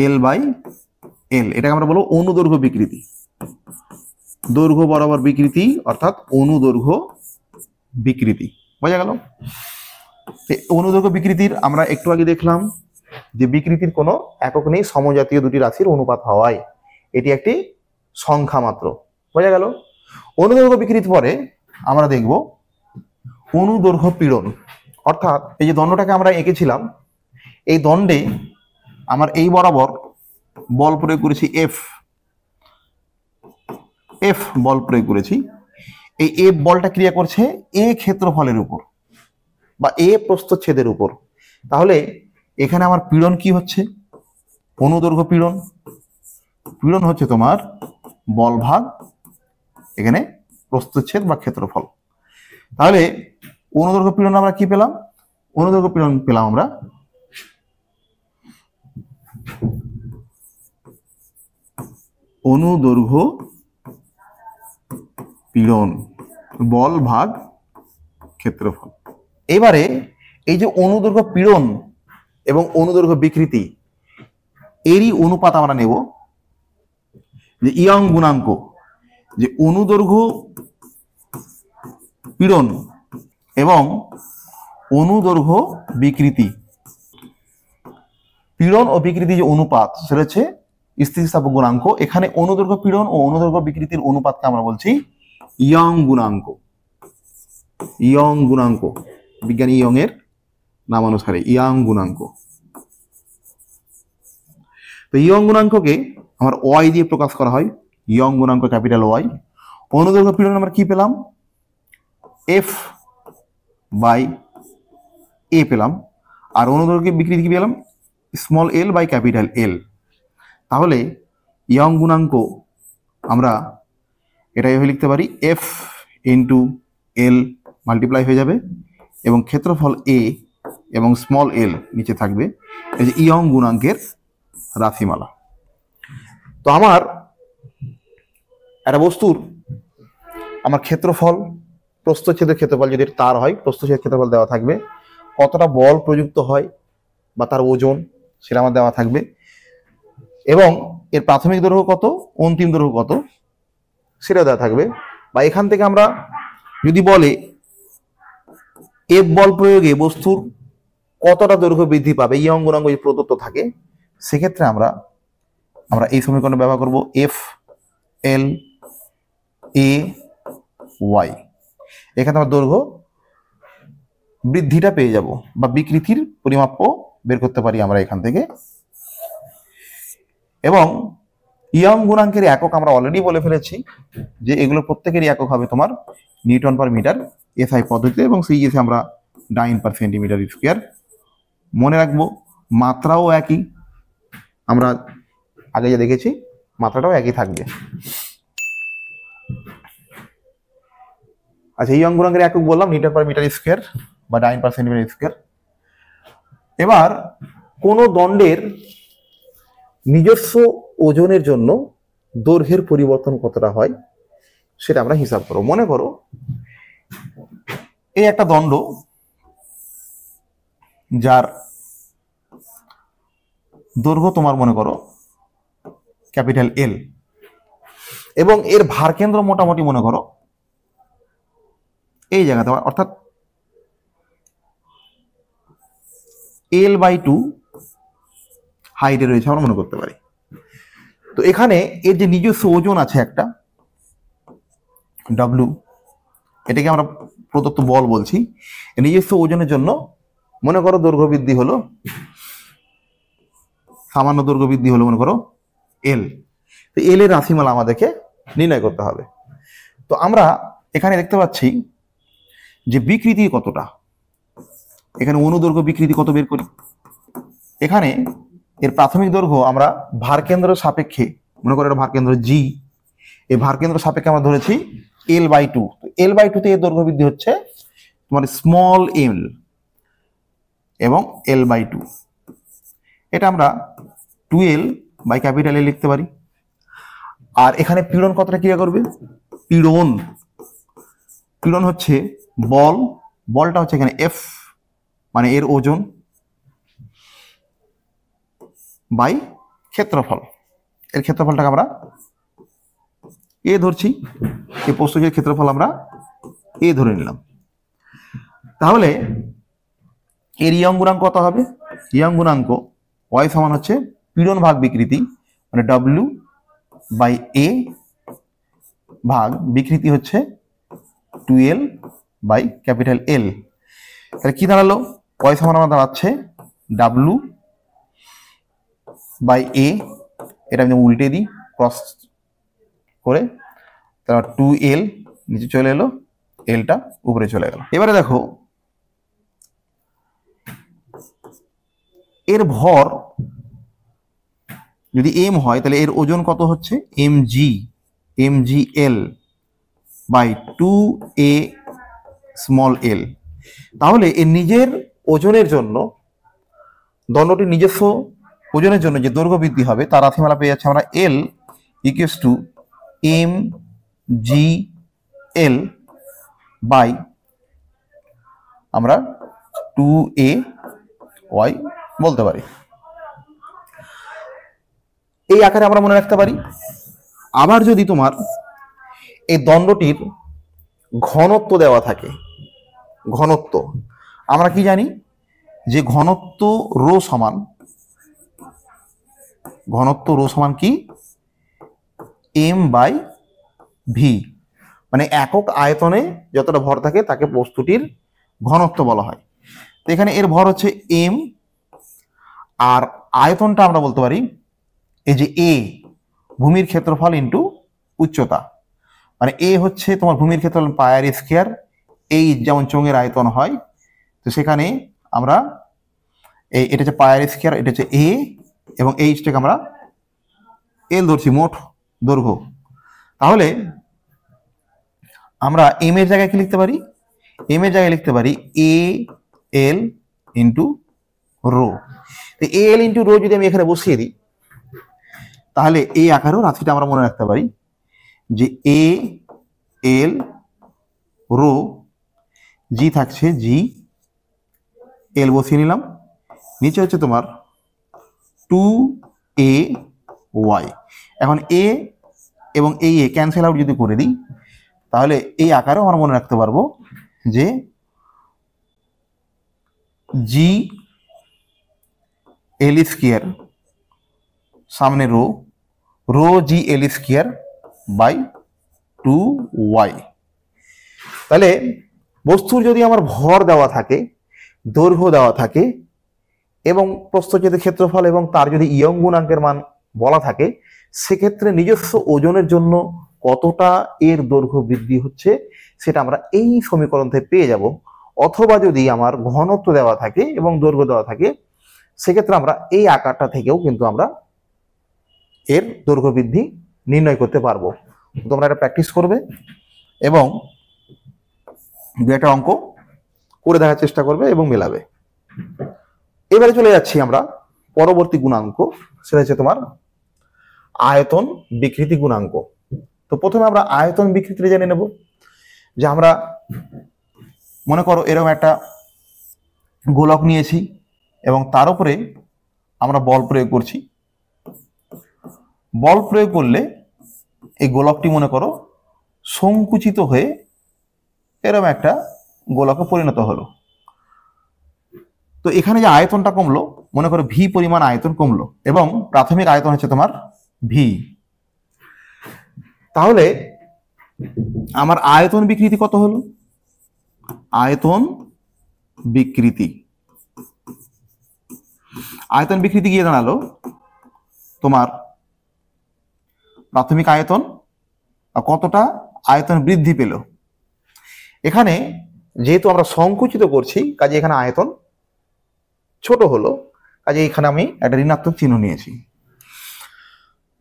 এল বাই এল। এটাকে আমরা বলবো অনুদৈর্ঘ্য বিকৃতি। দৈর্ঘ্য বরাবর বিকৃতি অর্থাৎ অনুদৈর্ঘ্য বিকৃতি। বোঝা গেল? অনুদৈর্ঘ্য বিকৃতির আমরা একটু আগে দেখলাম যে বিকৃতির কোনো একক নেই, সমজাতীয় দুটি রাশির অনুপাত হওয়ায় এটি একটি সংখ্যা মাত্র। বোঝা গেল? অনুদৈর্ঘ্য বিকৃতি পরে আমরা দেখব অনুদৈর্ঘ্য পীড়ন, অর্থাৎ এই যে দণ্ডটাকে আমরা এঁকেছিলাম, এই দণ্ডে আমার এই বরাবর বল প্রয়োগ করেছি এফ বল প্রয়োগ করেছি। এই এফ বলটা ক্রিয়া করছে এ ক্ষেত্রফলের উপর বা এ প্রস্থচ্ছেদের উপর। তাহলে এখানে আমার পীড়ন কি হচ্ছে? অনুদৈর্ঘ্য পীড়ন হচ্ছে তোমার বল ভাগ এখানে প্রস্থচ্ছেদ বা ক্ষেত্রফল। তাহলে অনুদৈর্ঘ্য পীড়ন আমরা কি পেলাম? অনুদৈর্ঘ্য পীড়ন পেলাম আমরা অনুদৈর্ঘ্য পীড়ন বল ভাগ ক্ষেত্রফল। এবারে এই যে অনুদৈর্ঘ্য পীড়ন এবং অনুদৈর্ঘ্য বিকৃতি এরই অনুপাত আমরা নেব, যে ইয়ং গুণাঙ্ক, যে অনুদৈর্ঘ্য পীড়ন এবং অনুদৈর্ঘ্য বিকৃতি, পীড়ন ও বিকৃতি যে অনুপাত সেটা হচ্ছে স্থিতিস্থাপক গুণাঙ্ক। এখানে অনুদৈর্ঘ্য পীড়ন ও অনুদৈর্ঘ্য বিকৃতির অনুপাতকে আমরা বলছি ইয়ং গুণাঙ্ক। ইয়ং গুণাঙ্ক, বিজ্ঞানী ইয়ং এর নামানুসারে ইয়ং গুণাঙ্ক। তো ইয়ং গুণাঙ্ককে আমার ওয়াই দিয়ে প্রকাশ করা হয়, ইয়ং গুণাঙ্ক ক্যাপিটাল ওয়াই। অনুদৈর্ঘ্য পীড়ন আমরা কি পেলাম, এফ বাই এ পেলাম, আর অনুদৈর্ঘ্য বিকৃতি কি পেলাম, small L by capital L. তাহলে ইয়ং গুণাঙ্ক আমরা এটা এভাবে লিখতে পারি, এফ ইন্টু এল মাল্টিপ্লাই হয়ে যাবে এবং ক্ষেত্রফল এ এবং স্মল এল নিচে থাকবে, এই যে ইয়ং গুণাঙ্কের রাশিমালা। তো আমার একটা বস্তুর আমার ক্ষেত্রফল, প্রস্থচ্ছেদের ক্ষেত্রফল যদি তার হয় প্রস্থচ্ছেদের ক্ষেত্রফল দেওয়া থাকবে, কতটা বল প্রযুক্ত হয় বা তার ওজন সেটা আমার দেওয়া থাকবে, এবং এর প্রাথমিক দৈর্ঘ্য কত, অন্তিম দৈর্ঘ্য কত সেটা দেওয়া থাকবে। বা এখান থেকে আমরা যদি বলে এফ বল প্রয়োগে বস্তুর কতটা দৈর্ঘ্য বৃদ্ধি পাবে, ইয়ং গুণাঙ্ক যদি প্রদত্ত থাকে, সেক্ষেত্রে আমরা এই সমীকরণ ব্যবহার করব, এফ এল এ ওয়াই। এখানে আমরা দৈর্ঘ্য বৃদ্ধিটা পেয়ে যাব বা বিকৃতির পরিমাপ বের করতে পারি আমরা এখান থেকে। এবং ইয়ং গুণাঙ্কের একক আমরা অলরেডি বলে ফেলেছি যে এগুলো প্রত্যেকেরই একক হবে তোমার নিউটন পার মিটার এসআই পদ্ধতিতে, এবং সিজিএসে আমরা ডাইন পার সেন্টিমিটার স্কোয়ার। মনে রাখবো মাত্রাও একই, আমরা আগে যে দেখেছি মাত্রাটাও একই থাকবে। আচ্ছা, ইয়ং গুণাঙ্কের একক বললাম নিউটন পার মিটার স্কোয়ার বা ডাইন পার সেন্টিমিটার স্কোয়ার। এবার কোন দণ্ডের নিজস্ব ওজনের জন্য দৈর্ঘ্যের পরিবর্তন কতটা হয় সেটা আমরা হিসাব করব। মনে করো এই একটা দণ্ড যার দৈর্ঘ্য তোমার মনে করো ক্যাপিটাল এল, এবং এর ভার কেন্দ্র মোটামুটি মনে করো এই জায়গাতে, অর্থাৎ এল বাই 2 হাইটে রয়েছে আমরা মনে করতে পারি। তো এখানে এর যে নিজস্ব ওজন আছে একটা ডব্লিউ, এটাকে আমরা প্রদত্ত বল বলছি। নিজস্ব ওজনের জন্য মনে করো দৈর্ঘ্য বৃদ্ধি হলো, সামান্য দৈর্ঘ্য বৃদ্ধি হলো মনে করো এল। তো এল এর রাশিমালা আমাদেরকে নির্ণয় করতে হবে। তো আমরা এখানে দেখতে পাচ্ছি যে বিকৃতি কতটা, এখানে অনুদৈর্ঘ্য বিকৃতি কত বের করি। এখানে এর প্রাথমিক দৈর্ঘ্য আমরা ভারকেন্দ্র সাপেক্ষে মনে করো এটা ভারকেন্দ্র জি, এই ভারকেন্দ্র সাপেক্ষে আমরা ধরেছি এল বাই 2। এল বাই 2 তে এর দৈর্ঘ্য বৃদ্ধি হচ্ছে তোমার স্মল এল এবং এল বাই 2, এটা আমরা 2L বাই ক্যাপিটাল এ লিখতে পারি। আর এখানে পীড়ন কতটা ক্রিয়া করবে, পীড়ন হচ্ছে বলটা হচ্ছে এখানে এফ মানে এর ওজন বাই ক্ষেত্রফল, এর ক্ষেত্রফলটাকে আমরা এ ধরছি, এই প্রস্থচ্ছেদের ক্ষেত্রফল আমরা এ ধরে নিলাম। তাহলে এর ইয়ং গুণাঙ্ক কত হবে, ইয়ং গুণাঙ্ক ওয়াই সমান হচ্ছে পীড়ন ভাগ বিকৃতি মানে ডব্লিউ বাই এ ভাগ বিকৃতি হচ্ছে 2L বাই ক্যাপিটাল এল। তাহলে কি দাঁড়ালো, ওয়াই সমান আমার দাঁড়াচ্ছে ডাব্লু বাই এ, এটা আমি উল্টে দিই ক্রস করে, তারপর 2L নিচে চলে এলো, এলটা উপরে চলে গেল। এবারে দেখো এর ভর যদি এম হয় তাহলে এর ওজন কত হচ্ছে mg বাই 2a স্মল এল। তাহলে এর নিজের ওজনের জন্য, দণ্ডটির নিজস্ব ওজনের জন্য যে দৈর্ঘ্য বৃদ্ধি হবে তার রাশিমালা পেয়ে যাচ্ছে আমরা এল ইকুয়ালস টু mgl বাই আমরা 2ay বলতে পারি। এই আকারে আমরা মনে রাখতে পারি। আবার যদি তোমার এই দণ্ডটির ঘনত্ব দেওয়া থাকে, ঘনত্ব আমরা কি জানি যে ঘনত্ব রো সমান, ঘনত্ব রো সমান কি m/v, মানে একক আয়তনে যতটা ভর থাকে তাকে বস্তুটির ঘনত্ব বলা হয়। তো এখানে এর ভর হচ্ছে m, আর আয়তনটা আমরা বলতে পারি এই যে a, ভূমির ক্ষেত্রফল ইন্টু উচ্চতা, মানে a হচ্ছে তোমার ভূমির ক্ষেত্রফল পায়ার স্কয়ার, এই যেমন চোঙের আয়তন হয়, তো সেখানে আমরা এটা হচ্ছে পায়ার স্কয়ার, এটা হচ্ছে a, এবং এইচটাকে আমরা এল ধরছি, মোট দৈর্ঘ্য। তাহলে আমরা এম এর জায়গায় কি লিখতে পারি, এম এর জায়গায় লিখতে পারি এ এল ইন্টু রো। তো এ এল ইন্টু রো যদি আমি এখানে বসিয়ে দিই, তাহলে এই আকারেও রাশিটা আমরা মনে রাখতে পারি যে এ এল রো, জি থাকছে জি, এল বসিয়ে নিলাম, নিচে হচ্ছে তোমার 2ay। এখন এ এবং এই এ ক্যান্সেল আউট যদি করে দিই, তাহলে এই আকারেও আমরা মনে রাখতে পারবো যে জি এল স্কয়ার, সামনে rho, rho G L square by 2y। তাহলে বস্তুর যদি আমার ভর দেওয়া থাকে, দৈর্ঘ্য দেওয়া থাকে, এবং প্রস্থচ্ছেদ ক্ষেত্রফল এবং তার যদি ইয়ং গুণাঙ্কের মান বলা থাকে, সেক্ষেত্রে নিজস্ব ওজনের জন্য কতটা এর দৈর্ঘ্য বৃদ্ধি হচ্ছে সেটা আমরা এই সমীকরণ থেকে পেয়ে যাব। অথবা যদি আমার ঘনত্ব দেওয়া থাকে এবং দৈর্ঘ্য দেওয়া থাকে, সেক্ষেত্রে আমরা এই আকারটা থেকেও কিন্তু আমরা এর দৈর্ঘ্য বৃদ্ধি নির্ণয় করতে পারবো। তোমরা এটা প্র্যাকটিস করবে এবং দু একটা অঙ্ক করে দেখার চেষ্টা করবে এবং মেলাবে। এবারে চলে যাচ্ছি আমরা পরবর্তী গুণাঙ্ক, সেটা হচ্ছে তোমার আয়তন বিকৃতি গুণাঙ্ক। তো প্রথমে আমরা আয়তন বিকৃতি জেনে নেব, যে আমরা মনে করো এরকম একটা গোলক নিয়েছি এবং তার উপরে আমরা বল প্রয়োগ করছি। বল প্রয়োগ করলে এই গোলকটি মনে করো সংকুচিত হয়ে এরকম একটা গোলকে পরিণত হলো। তো এখানে যে আয়তনটা কমলো, মনে করো ভি পরিমাণ আয়তন কমলো, এবং প্রাথমিক আয়তন হচ্ছে তোমার ভি। তাহলে আমার আয়তন বিকৃতি কত হলো, আয়তন বিকৃতি, আয়তন বিকৃতি গিয়ে দাঁড়ালো তোমার প্রাথমিক আয়তন কতটা আয়তন বৃদ্ধি পেল। এখানে যেহেতু আমরা সংকুচিত করছি, কাজে এখানে আয়তন ছোট হলো, কাজে এখানে আমি একটা ঋণাত্মক চিহ্ন নিয়েছি।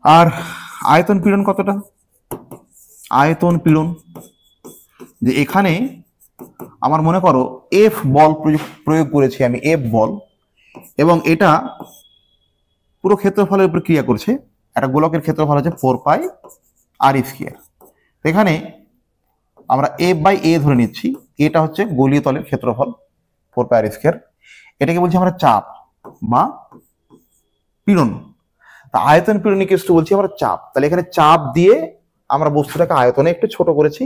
আর আয়তন পীড়ন কতটা, আয়তন পীড়ন, যে এখানে আমার মনে করো এফ বল প্রয়োগ করেছি আমি, এফ বল, এবং এটা পুরো ক্ষেত্রফলের উপর ক্রিয়া করছে। একটা গোলকের ক্ষেত্রফল হচ্ছে 4πr²। এখানে আমরা এফ বাই এ ধরে নিচ্ছি, এটা হচ্ছে গোলীয় তলের ক্ষেত্রফল 4πr²। এটাকে বলছি আমরা চাপ বা পীড়ন। তা আয়তন পীড়ন ইকুয়াল টু বলছি আমরা চাপ। তাহলে এখানে চাপ দিয়ে আমরা বস্তুটাকে আয়তনে একটু ছোট করেছি।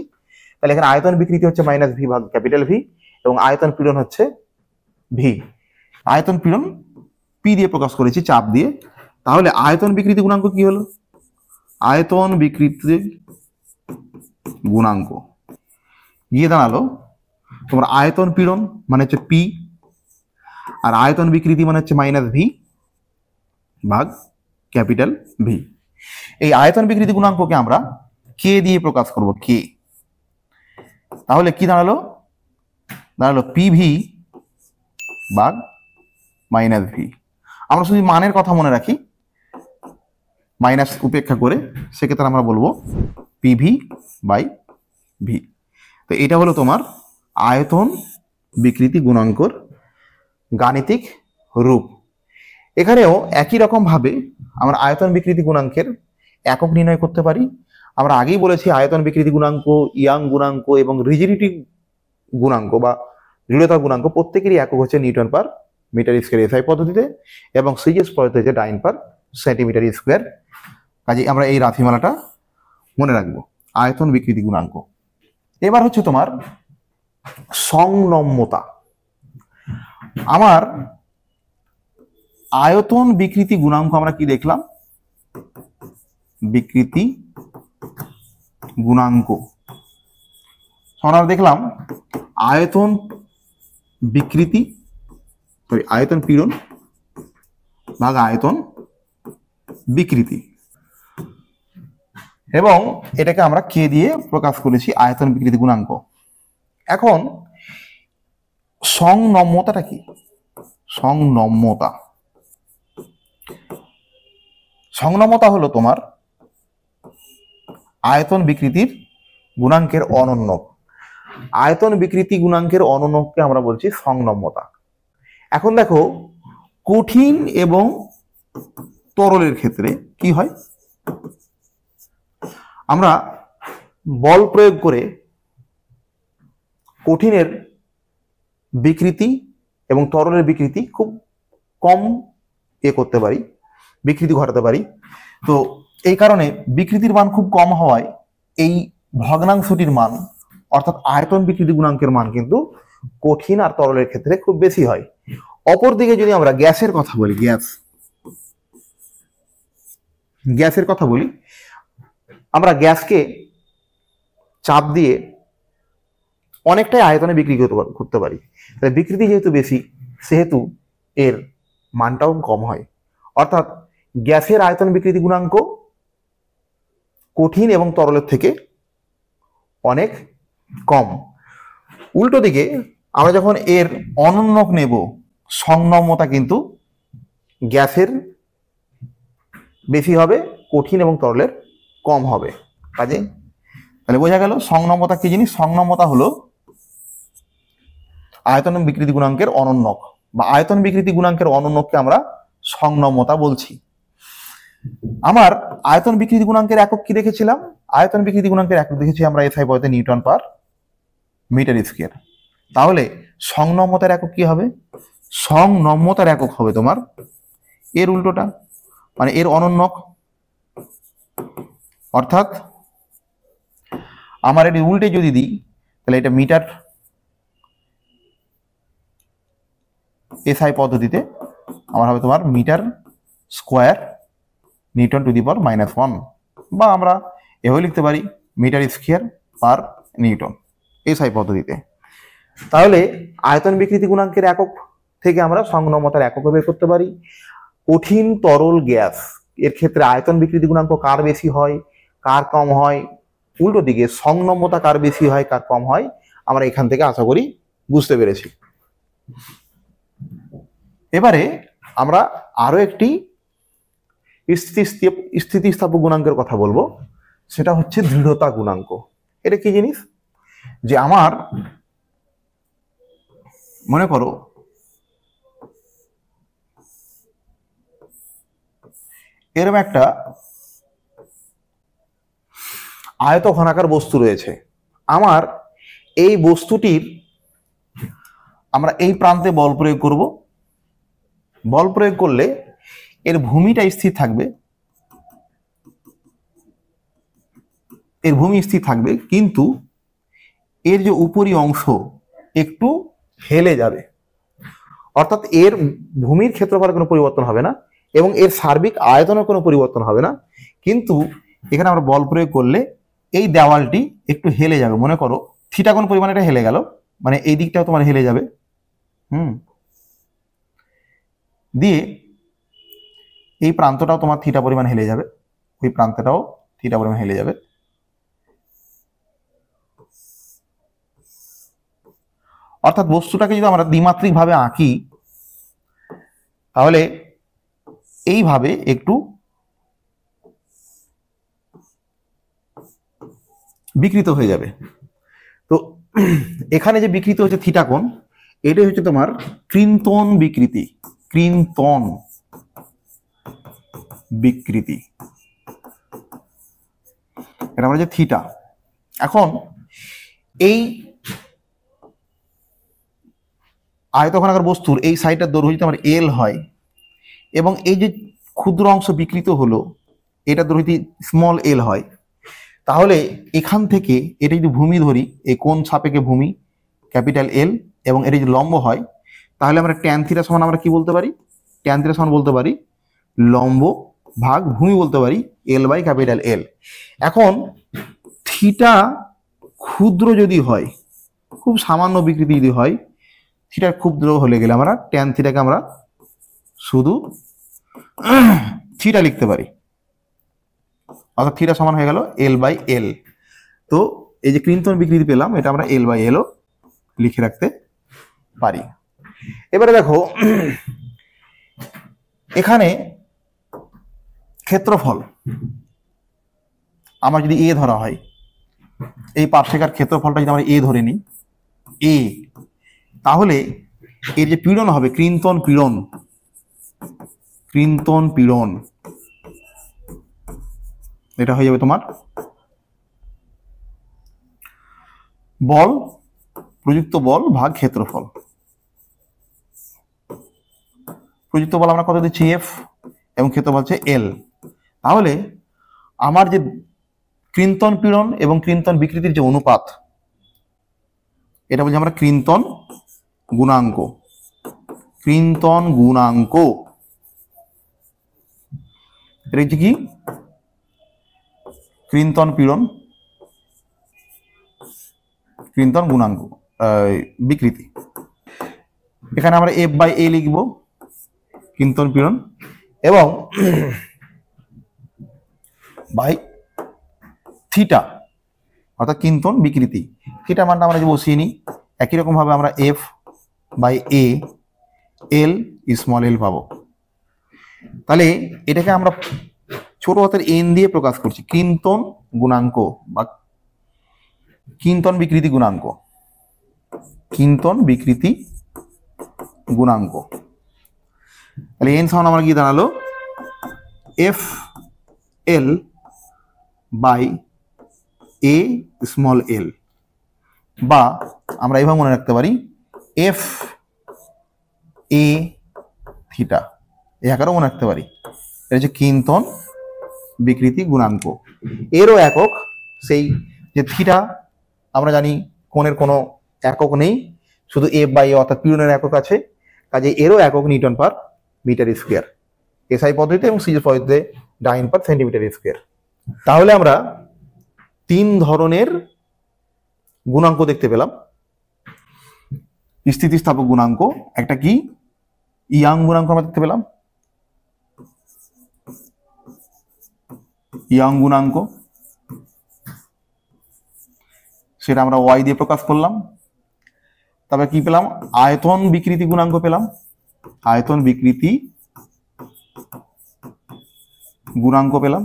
তাহলে এখানে আয়তন বিকৃতি হচ্ছে -v ভাগ V, এবং আয়তন পীড়ন হচ্ছে ভি। আয়তন পীড়ন পি দিয়ে প্রকাশ করেছি, চাপ দিয়ে। তাহলে আয়তন বিকৃতি গুণাঙ্ক কি হলো, আয়তন বিকৃতি গুণাঙ্ক গিয়ে দাঁড়ালো তোমার আয়তন পীড়ন মানে হচ্ছে পি, আর আয়তন বিকৃতি মানে হচ্ছে -v ভাগ ভি। এই আয়তন বিকৃতি গুণাঙ্ককে আমরা কে দিয়ে প্রকাশ করব, কে। তাহলে কি দাঁড়ালো, দাঁড়ালো পিভি ভাগ -v। আমরা শুধু মানের কথা মনে রাখি, মাইনাস উপেক্ষা করে, সেক্ষেত্রে আমরা বলবো পিভি বাই ভি। তো এটা হলো তোমার আয়তন বিকৃতি গুণাঙ্কর গাণিতিক রূপ। এখানেও একই রকম ভাবে আমরা আয়তন বিকৃতি গুণাঙ্কের একক নির্ণয় করতে পারি। আমরা আগেই বলেছি আয়তন বিকৃতি গুণাঙ্ক, ইয়াং গুণাঙ্ক এবং রিজিডিটি গুণাঙ্ক বা দৃঢ়তা গুণাঙ্ক প্রত্যেকেরই একক হচ্ছে newton per metre square SI পদ্ধতিতে, এবং সিজিএস পদ্ধতি হচ্ছে ডাইন পার সেন্টিমিটার স্কোয়ার। কাজে আমরা এই রাশিমালাটা মনে রাখবো, আয়তন বিকৃতি গুণাঙ্ক। এবার হচ্ছে তোমার সংনম্যতা। আমার আয়তন বিকৃতি গুণাঙ্ক আমরা কি দেখলাম, বিকৃতি গুণাঙ্ক। আমরা দেখলাম আয়তন বিকৃতি, আয়তন পীড়ন ভাগ আয়তন বিকৃতি, এবং এটাকে আমরা কে দিয়ে প্রকাশ করেছি, আয়তন বিকৃতি গুণাঙ্ক। এখন সংনম্যতাটা কি? সংনম্যতা, সংনম্যতা হলো তোমার আয়তন বিকৃতির গুণাঙ্কের অনন্যক। আয়তন বিকৃতি গুণাঙ্কের অনন্যককে আমরা বলছি সংনম্যতা। এখন দেখো, কঠিন এবং তরলের ক্ষেত্রে কি হয়, আমরা বল প্রয়োগ করে কঠিনের বিকৃতি এবং তরলের বিকৃতি খুব কম করতে পারি, বিকৃতি ঘটাতে পারি। তো এই কারণে বিকৃতির মান খুব কম হওয়ায় এই ভগ্নাংশটির মান অর্থাৎ আয়তন বিকৃতি গুণাঙ্কের মান কিন্তু কঠিন আর তরলের ক্ষেত্রে খুব বেশি হয়। অপরদিকে যদি আমরা গ্যাসের কথা বলি, গ্যাসের কথা বলি, আমরা গ্যাসকে চাপ দিয়ে অনেকটাই আয়তনে বিক্রি করতে পারি। বিকৃতি যেহেতু বেশি, সেহেতু এর মানটাও কম হয়। অর্থাৎ গ্যাসের আয়তন বিকৃতি গুণাঙ্ক কঠিন এবং তরলের থেকে অনেক কম। উল্টো দিকে আমরা যখন এর অনন্যক নেব, সংনম্যতা কিন্তু গ্যাসের বেশি হবে, কঠিন এবং তরলের কম হবে। কাজে তাহলে বোঝা গেল সংনম্যতা কি জিনিস। সংনম্যতা হলো আয়তন বিকৃতি গুণাঙ্কের অনন্যক, বা আয়তন বিকৃতি গুণাঙ্কের অনন্যককে আমরা সংনম্যতা বলছি। আমার আয়তন বিকৃতি গুণাঙ্কের একক কি দেখেছিলাম, আয়তন বিকৃতি গুণাঙ্কের একক দেখেছি আমরা এসআই পদ্ধতিতে নিউটন পার মিটার স্কয়ার। তাহলে সংনম্যতার একক কি হবে, সংনম্যতার একক হবে তোমার এর উল্টোটা, মানে এর অনন্যক। অর্থাৎ আমার এটি উল্টে যদি দিই, তাহলে এটা মিটার এসআই পদ্ধতিতে আমার হবে তোমার metre square newton to the power -1, বা আমরা এভাবে লিখতে পারি metre square per newton SI পদ্ধতিতে। তাহলে আয়তন বিকৃতি গুণাঙ্কের একক থেকে আমরা সংনম্যতার একক বের করতে পারি। কঠিন তরল গ্যাস এর ক্ষেত্রে আয়তন বিকৃতি গুণাঙ্ক কার বেশি হয়, কার কম হয়, উল্টো দিকে সংনম্যতা কার বেশি হয়, কার কম হয়, আমরা এখান থেকে আশা করি বুঝতে পেরেছি। এবারে আমরা আরো একটি স্থিতিস্থাপক গুণাঙ্কের কথা বলবো, সেটা হচ্ছে দৃঢ়তা গুণাঙ্ক। এটা কি জিনিস, যে আমার মনে করো এরকম একটা আয়তঘনাকার বস্তু রয়েছে, আমার এই বস্তুটির আমরা এই প্রান্তে বল প্রয়োগ করব। বল প্রয়োগ করলে এর ভূমিটা স্থির থাকবে, এর ভূমি স্থির থাকবে, কিন্তু এর যে উপরি অংশ একটু হেলে যাবে। অর্থাৎ এর ভূমির ক্ষেত্রফলের কোনো পরিবর্তন হবে না এবং এর সার্বিক আয়তনের কোনো পরিবর্তন হবে না, কিন্তু এখানে আমরা বল প্রয়োগ করলে এই দেওয়ালটি একটু হেলে যাবে। মনে করো থিটা কোন পরিমাণে এটা হেলে গেল, মানে এই দিকটাও তোমার হেলে যাবে, দিয়ে এই প্রান্তটাও তোমার থিটা পরিমাণ হেলে যাবে, ওই প্রান্তটাও থিটা পরিমাণ হেলে যাবে। অর্থাৎ বস্তুটাকে যদি আমরা দ্বিমাত্রিক ভাবে আঁকি, তাহলে এইভাবে একটু বিকৃত হয়ে যাবে। তো এখানে যে বিকৃত হচ্ছে থিটা কোণ, এটাই হচ্ছে তোমার কৃন্তন বিকৃতি, কৃন্তন বিকৃতি, এটা আমরা যে থিটা। এখন এই আয়তঘনাকার বস্তুর এই সাইডটার দৈর্ঘ্য যদি আমার এল হয় এবং এই যে ক্ষুদ্র অংশ বিকৃত হলো এটা দৈর্ঘ্য যদি স্মল এল হয়, তাহলে এখান থেকে এটা যদি ভূমি ধরি, এই কোণ সাপেক্ষে ভূমি ক্যাপিটাল এল এবং এটা যদি লম্ব হয়, তাহলে আমরা ট্যান থিটা সমান আমরা কি বলতে পারি? ট্যান থিটা সমান বলতে পারি লম্ব ভাগ ভূমি বলতে পারি এল বাই ক্যাপিটাল এল। এখন থিটা ক্ষুদ্র যদি হয়, খুব সামান্য বিকৃতি যদি হয়, থিটা ক্ষুদ্র হলে গেলে আমরা ট্যান থিটাকে আমরা শুধু থিটা লিখতে পারি, অর্থাৎ থিটা সমান হয়ে গেল এল বাই এল। তো এই যে ক্রিন্তন বিকৃতি পেলাম, এটা আমরা এল বাই এলও লিখে রাখতে পারি। এবারে দেখো এখানে ক্ষেত্রফল আমার যদি এ ধরা হয়, এই পার্শ্বিকার ক্ষেত্রফলটা যদি আমরা এ ধরে নিই এ, তাহলে এর যে পীড়ন হবে ক্রিন্তন পীড়ন, ক্রিন্তন পীড়ন এটা হয়ে যাবে তোমার বল, প্রযুক্ত বল ভাগ ক্ষেত্রফল। প্রযুক্ত বল আমরা কত দিচ্ছি এফ এবং ক্ষেত্রফল হচ্ছে এল। তাহলে আমার যে ক্রিন্তন পীড়ন এবং ক্রিন্তন বিকৃতির যে অনুপাত, এটা বলছি আমরা ক্রিন্তন গুণাঙ্ক, ক্রিন্তন গুণাঙ্ক। এটা হচ্ছে কি ক্রিন্তন পীড়ন, ক্রিন্তন গুণাঙ্ক বিকৃতি। এখানে আমরা এফ বাই এ লিখবো ক্রিন্তন পীড়ন এবং বাই থিটা অর্থাৎ ক্রিন্তন বিকৃতি। থিটা মানটা আমরা যে বসিয়ে নিই, একই রকম ভাবে আমরা F by A L small L পাবো। তাহলে এটাকে আমরা ছোট হাতের এন দিয়ে প্রকাশ করছি ক্রিন্তন গুণাঙ্ক বা ক্রিন্তন বিকৃতি গুণাঙ্ক, ক্রিন্তন বিকৃতি গুণাঙ্ক। তাহলে এন সমান আমার কি দাঁড়ালো F L by A small L, বা আমরা এইভাবে মনে রাখতে পারি এফ এ থিটা, এই আকারেও মনে রাখতে পারি। এটা হচ্ছে ক্রিন্তন বিকৃতি গুণাঙ্ক। এরও একক সেই যে থিটা, আমরা জানি কোণের কোনো একক নেই, শুধু এফ বাই এ অর্থাৎ পীড়নের একক আছে, কাজে এরও একক newton per metre square, SI পদ্ধতিতে এবং সিজিএস পদ্ধতিতে ডাইন পার সেন্টিমিটার স্কোয়ার। তাহলে আমরা তিন ধরনের গুণাঙ্ক দেখতে পেলাম। স্থিতিস্থাপক গুণাঙ্ক, একটা কি ইয়াং গুণাঙ্ক আমরা দেখতে পেলাম, ইয়াং গুণাঙ্ক, সেটা আমরা ওয়াই দিয়ে প্রকাশ করলাম। তারপরে কি পেলাম আয়তন বিকৃতি গুণাঙ্ক পেলাম, আয়তন বিকৃতি গুণাঙ্ক পেলাম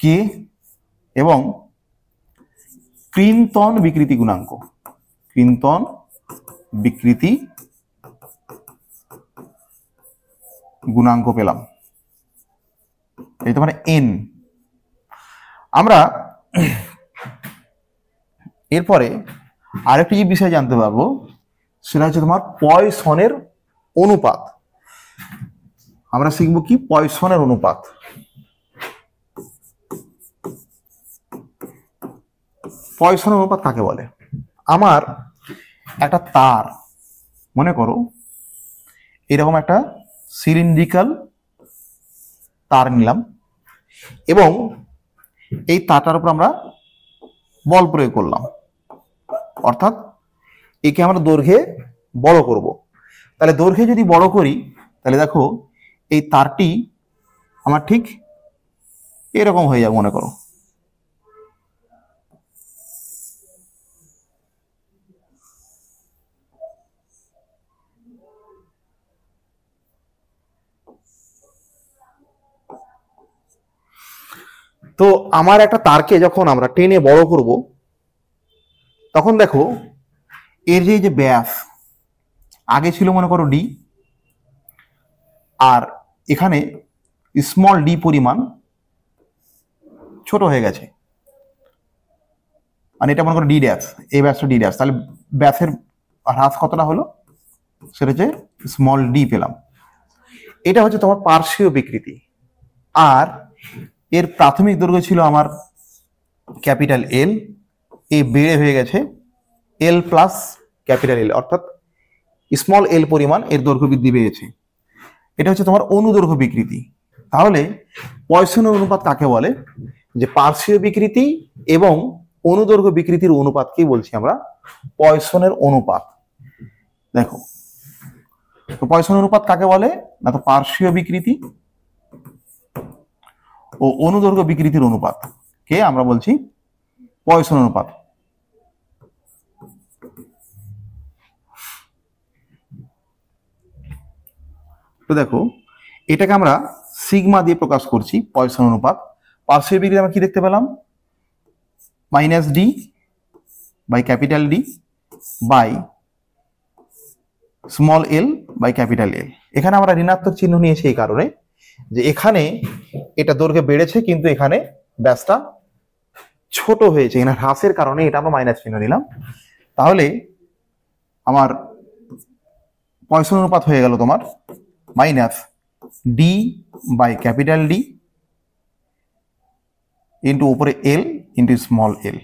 কে, এবং ক্রিন্তন বিকৃতি গুণাঙ্ক, ক্রিন্তন বিকৃতি গুণাঙ্ক পেলাম, এই তোমার এন। আমরা এরপরে আরেকটি যে বিষয় জানতে পারবো সেটা হচ্ছে তোমার পয়সনের অনুপাত। আমরা শিখবো কি পয়সনের অনুপাত। পয়সনের অনুপাত কাকে বলে? আমার একটা তার মনে করো এরকম একটা সিলিন্ড্রিক্যাল তার নিলাম এবং এই তারটার উপর আমরা বল প্রয়োগ করলাম, অর্থাৎ একে আমরা দৈর্ঘ্যে বড় করব। তাহলে দৈর্ঘ্যে যদি বড় করি তাহলে দেখো এই তারটি আমার ঠিক এরকম হয়ে যাবে মনে করো। তো আমার একটা তারকে যখন আমরা টেনে বড় করব তখন দেখো এর যে ব্যাস আগে ছিল মনে করো ডি, আর এখানে স্মল ডি পরিমাণ ছোট হয়ে গেছে, মানে এটা মনে করো ডি ড্যাশ, এই ব্যাসটা ডি ড্যাশ, তাহলে ব্যাসের আর হ্রাস কতটা হলো, সেটা হচ্ছে স্মল ডি পেলাম। এটা হচ্ছে তোমার পার্শ্বীয় বিকৃতি। আর এর প্রাথমিক দৈর্ঘ্য ছিল আমার ক্যাপিটাল এল, এ বেড়ে হয়ে গেছে এল প্লাস ক্যাপিটাল এল, অর্থাৎ স্মল এল পরিমাণ এর দৈর্ঘ্য বৃদ্ধি পেয়েছে। এটা হচ্ছে তোমার অনুদৈর্ঘ্য বিকৃতি। তাহলে পয়সনের অনুপাত কাকে বলে? যে পার্শ্বীয় বিকৃতি এবং অনুদৈর্ঘ্য বিকৃতির অনুপাতকেই বলছি আমরা পয়সনের অনুপাত। দেখো, তো পয়সনের অনুপাত কাকে বলে না, তো পার্শ্বীয় বিকৃতি ও অনুদৈর্ঘ্য বিকৃতির অনুপাত কে আমরা বলছি পয়সন অনুপাত। তো দেখো, এটাকে আমরা সিগমা দিয়ে প্রকাশ করছি পয়সন অনুপাত। পার্শ্বীয় বিকৃতি আমরা কি দেখতে পেলাম, minus D by capital D by small L by capital L. এখানে আমরা ঋণাত্মক চিহ্ন নিয়েছি এই কারণে যে এখানে এটা দৈর্ঘ্য বেড়েছে কিন্তু এখানে ব্যাসটা ছোট হয়েছে, এখানে হ্রাসের কারণে এটা আমরা মাইনাস চিহ্ন নিলাম। তাহলে আমার পয়সন অনুপাত হয়ে গেল তোমার minus D by capital D into উপরে এল ইন্টু স্মল এল।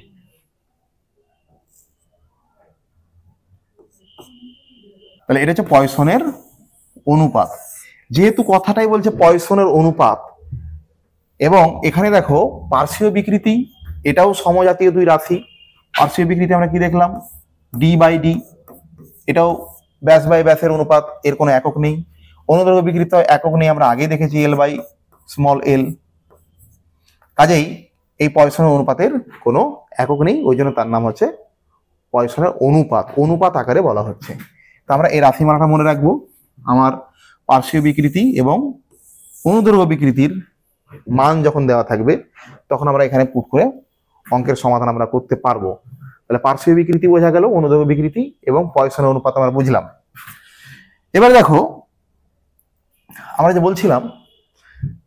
তাহলে এটা হচ্ছে পয়সনের অনুপাত। যেহেতু কথাটাই বলছে পয়সনের অনুপাত, এবং এখানে দেখো পার্শ্বীয় বিকৃতি, এটাও সমজাতীয় দুই রাশি। পার্শ্বীয় বিকৃতি আমরা কি দেখলাম, ডি বাই ডি, এটাও ব্যাস বাই ব্যাসের অনুপাত, এর কোনো একক নেই। অনুদৈর্ঘ্য বিকৃতি একক নেই, আমরা আগে দেখেছি এল বাই স্মল এল। কাজেই এই পয়সনের অনুপাতের কোনো একক নেই, ওই জন্য তার নাম হচ্ছে পয়সনের অনুপাত, অনুপাত আকারে বলা হচ্ছে। তো আমরা এই রাশিমালাটা মনে রাখবো। আমার পার্শ্বীয় বিকৃতি এবং অনুদৈর্ঘ্য বিকৃতির মান যখন দেওয়া থাকবে তখন আমরা এখানে পুট করে অঙ্কের সমাধান আমরা করতে পারবো। তাহলে পার্শ্বীয় বিকৃতি বোঝা গেল, অনুদৈর্ঘ্য বিকৃতি এবং পয়সনের অনুপাত আমরা বুঝলাম। এবার দেখো, আমরা যে বলছিলাম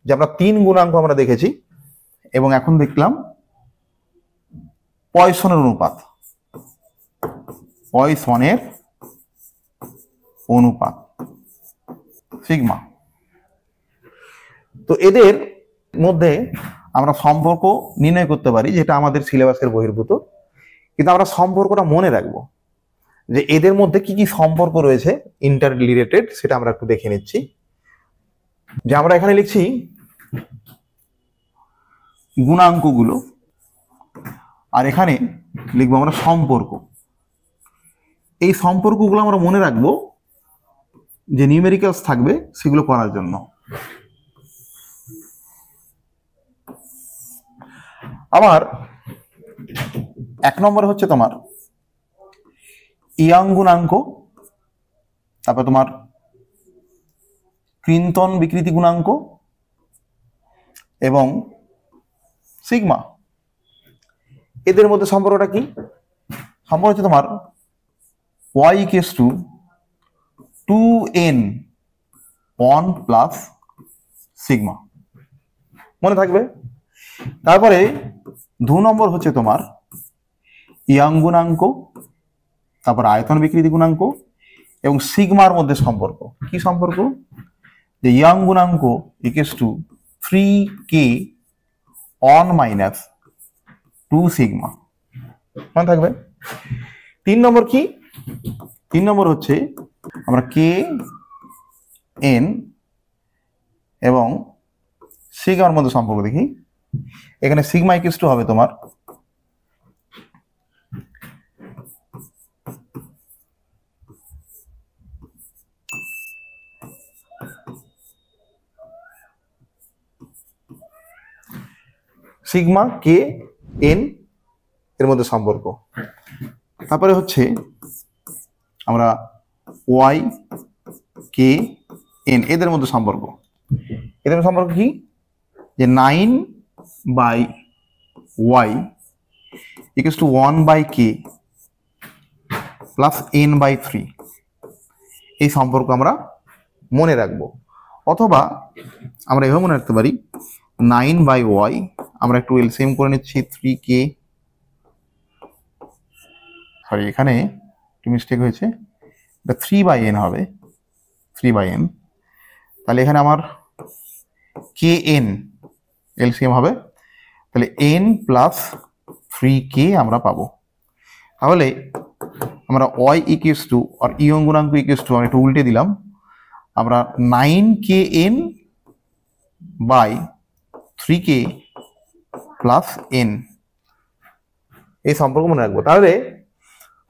যে আমরা 3 গুণাঙ্ক আমরা দেখেছি এবং এখন দেখলাম পয়সনের অনুপাত, পয়সনের অনুপাত সিগমা। তো এদের মধ্যে আমরা সম্পর্ক নির্ণয় করতে পারি, যেটা আমাদের সিলেবাসের বহির্ভূত, কিন্তু আমরা সম্পর্কটা মনে রাখবো যে এদের মধ্যে কি কি সম্পর্ক রয়েছে ইন্টার রিলেটেড, সেটা আমরা একটু দেখে নিচ্ছি। যে আমরা এখানে লিখছি গুণাঙ্কগুলো, আর এখানে লিখবো আমরা সম্পর্ক। এই সম্পর্কগুলো আমরা মনে রাখবো যে নিউমেরিক্যালস থাকবে সেগুলো করার জন্য। আমার 1 নম্বরে হচ্ছে তোমার ইয়াং গুণাঙ্ক, তারপর তোমার ক্লিন্টন বিকৃতি গুণাঙ্ক এবং সিগমা। এদের মধ্যে সম্পর্কটা কি? সম্পর্ক হচ্ছে তোমার y = 2n 1 প্লাস সিগমা, মনে থাকবে। তারপরে 2 নম্বর হচ্ছে তোমার ইয়াং গুণাঙ্ক, তারপর আয়তন বিকৃতি গুণাঙ্ক এবং সিগমার মধ্যে সম্পর্ক। কি সম্পর্ক? যে ইয়াং গুণাঙ্ক = 3k 1 মাইনাস 2 সিগমা, মনে থাকবে। 3 নম্বর কি? 3 নম্বর হচ্ছে আমরা কে এন এবং সিগমার মধ্যে সম্পর্ক দেখি। এখানে সিগমা = হবে তোমার সিগমা কে এন এর মধ্যে সম্পর্ক। তারপরে হচ্ছে আমরা ওয়াই কে এন এদের মধ্যে সম্পর্ক। এদের মধ্যে সম্পর্ক কি? যে 9/y = 1/k প্লাস n/3। এই সম্পর্ক আমরা মনে রাখবো। অথবা আমরা এভাবে মনে রাখতে পারি 9/y, আমরা একটু এলসিএম করে নিচ্ছি 3k, সরি এখানে একটু মিস্টেক হয়েছে, এটা 3/n হবে, 3/n। তাহলে এখানে আমার kn এলসিএম হবে, তাহলে n প্লাস 3k আমরা পাবো। তাহলে আমরা y ইকুয়ালস টু আর ইয়ং গুণাঙ্ক ইকুয়ালস টু আমরা একটু উল্টে দিলাম, আমরা 9kn by 3k plus n এই সম্পর্ক মনে রাখবো। তাহলে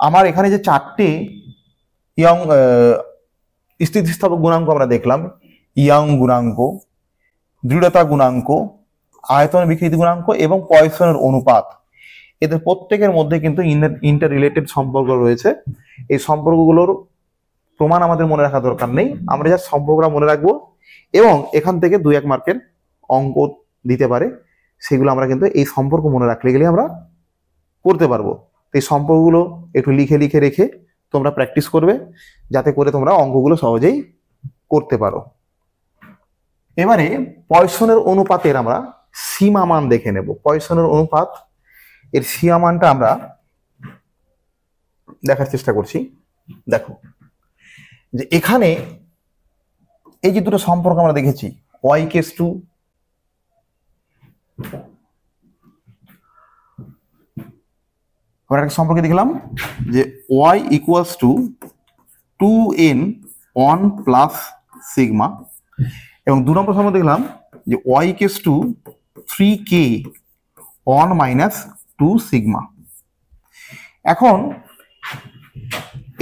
আমার এখানে যে চারটে ইয়ং স্থিতিস্থাপক গুণাঙ্ক আমরা দেখলাম, ইয়ং গুণাঙ্ক, দৃঢ়তা গুণাঙ্ক, আয়তন বিকৃতি গুণাঙ্ক এবং পয়সনের অনুপাত, এদের প্রত্যেকের মধ্যে কিন্তু ইন্টার রিলেটেড সম্পর্ক রয়েছে। এই সম্পর্কগুলোর প্রমাণ আমাদের মনে রাখা দরকার নেই, আমরা যা সম্পর্কটা মনে রাখবো এবং এখান থেকে 2-1 মার্কের অঙ্ক দিতে পারে, সেগুলো আমরা কিন্তু এই সম্পর্ক মনে রাখলে গেলে আমরা করতে পারবো। এই সম্পর্কগুলো একটু লিখে লিখে রেখে তোমরা প্র্যাকটিস করবে, যাতে করে তোমরা অঙ্কগুলো সহজেই করতে পারো। এবারে পয়সনের অনুপাতের আমরা সীমা মান দেখে নেব। পয়সনের অনুপাত এর সীমা মানটা আমরা দেখার চেষ্টা করছি। দেখো যে এখানে এই যে দুটো সম্পর্ক আমরা দেখেছি, y ইকুয়ালস টু আমরা একটা সম্পর্কে দেখলাম যে y equals two 2n 1 plus sigma, এবং 2 নম্বর সম্পর্ক দেখলাম যে y equals two 3k 1 minus 2 sigma. এখন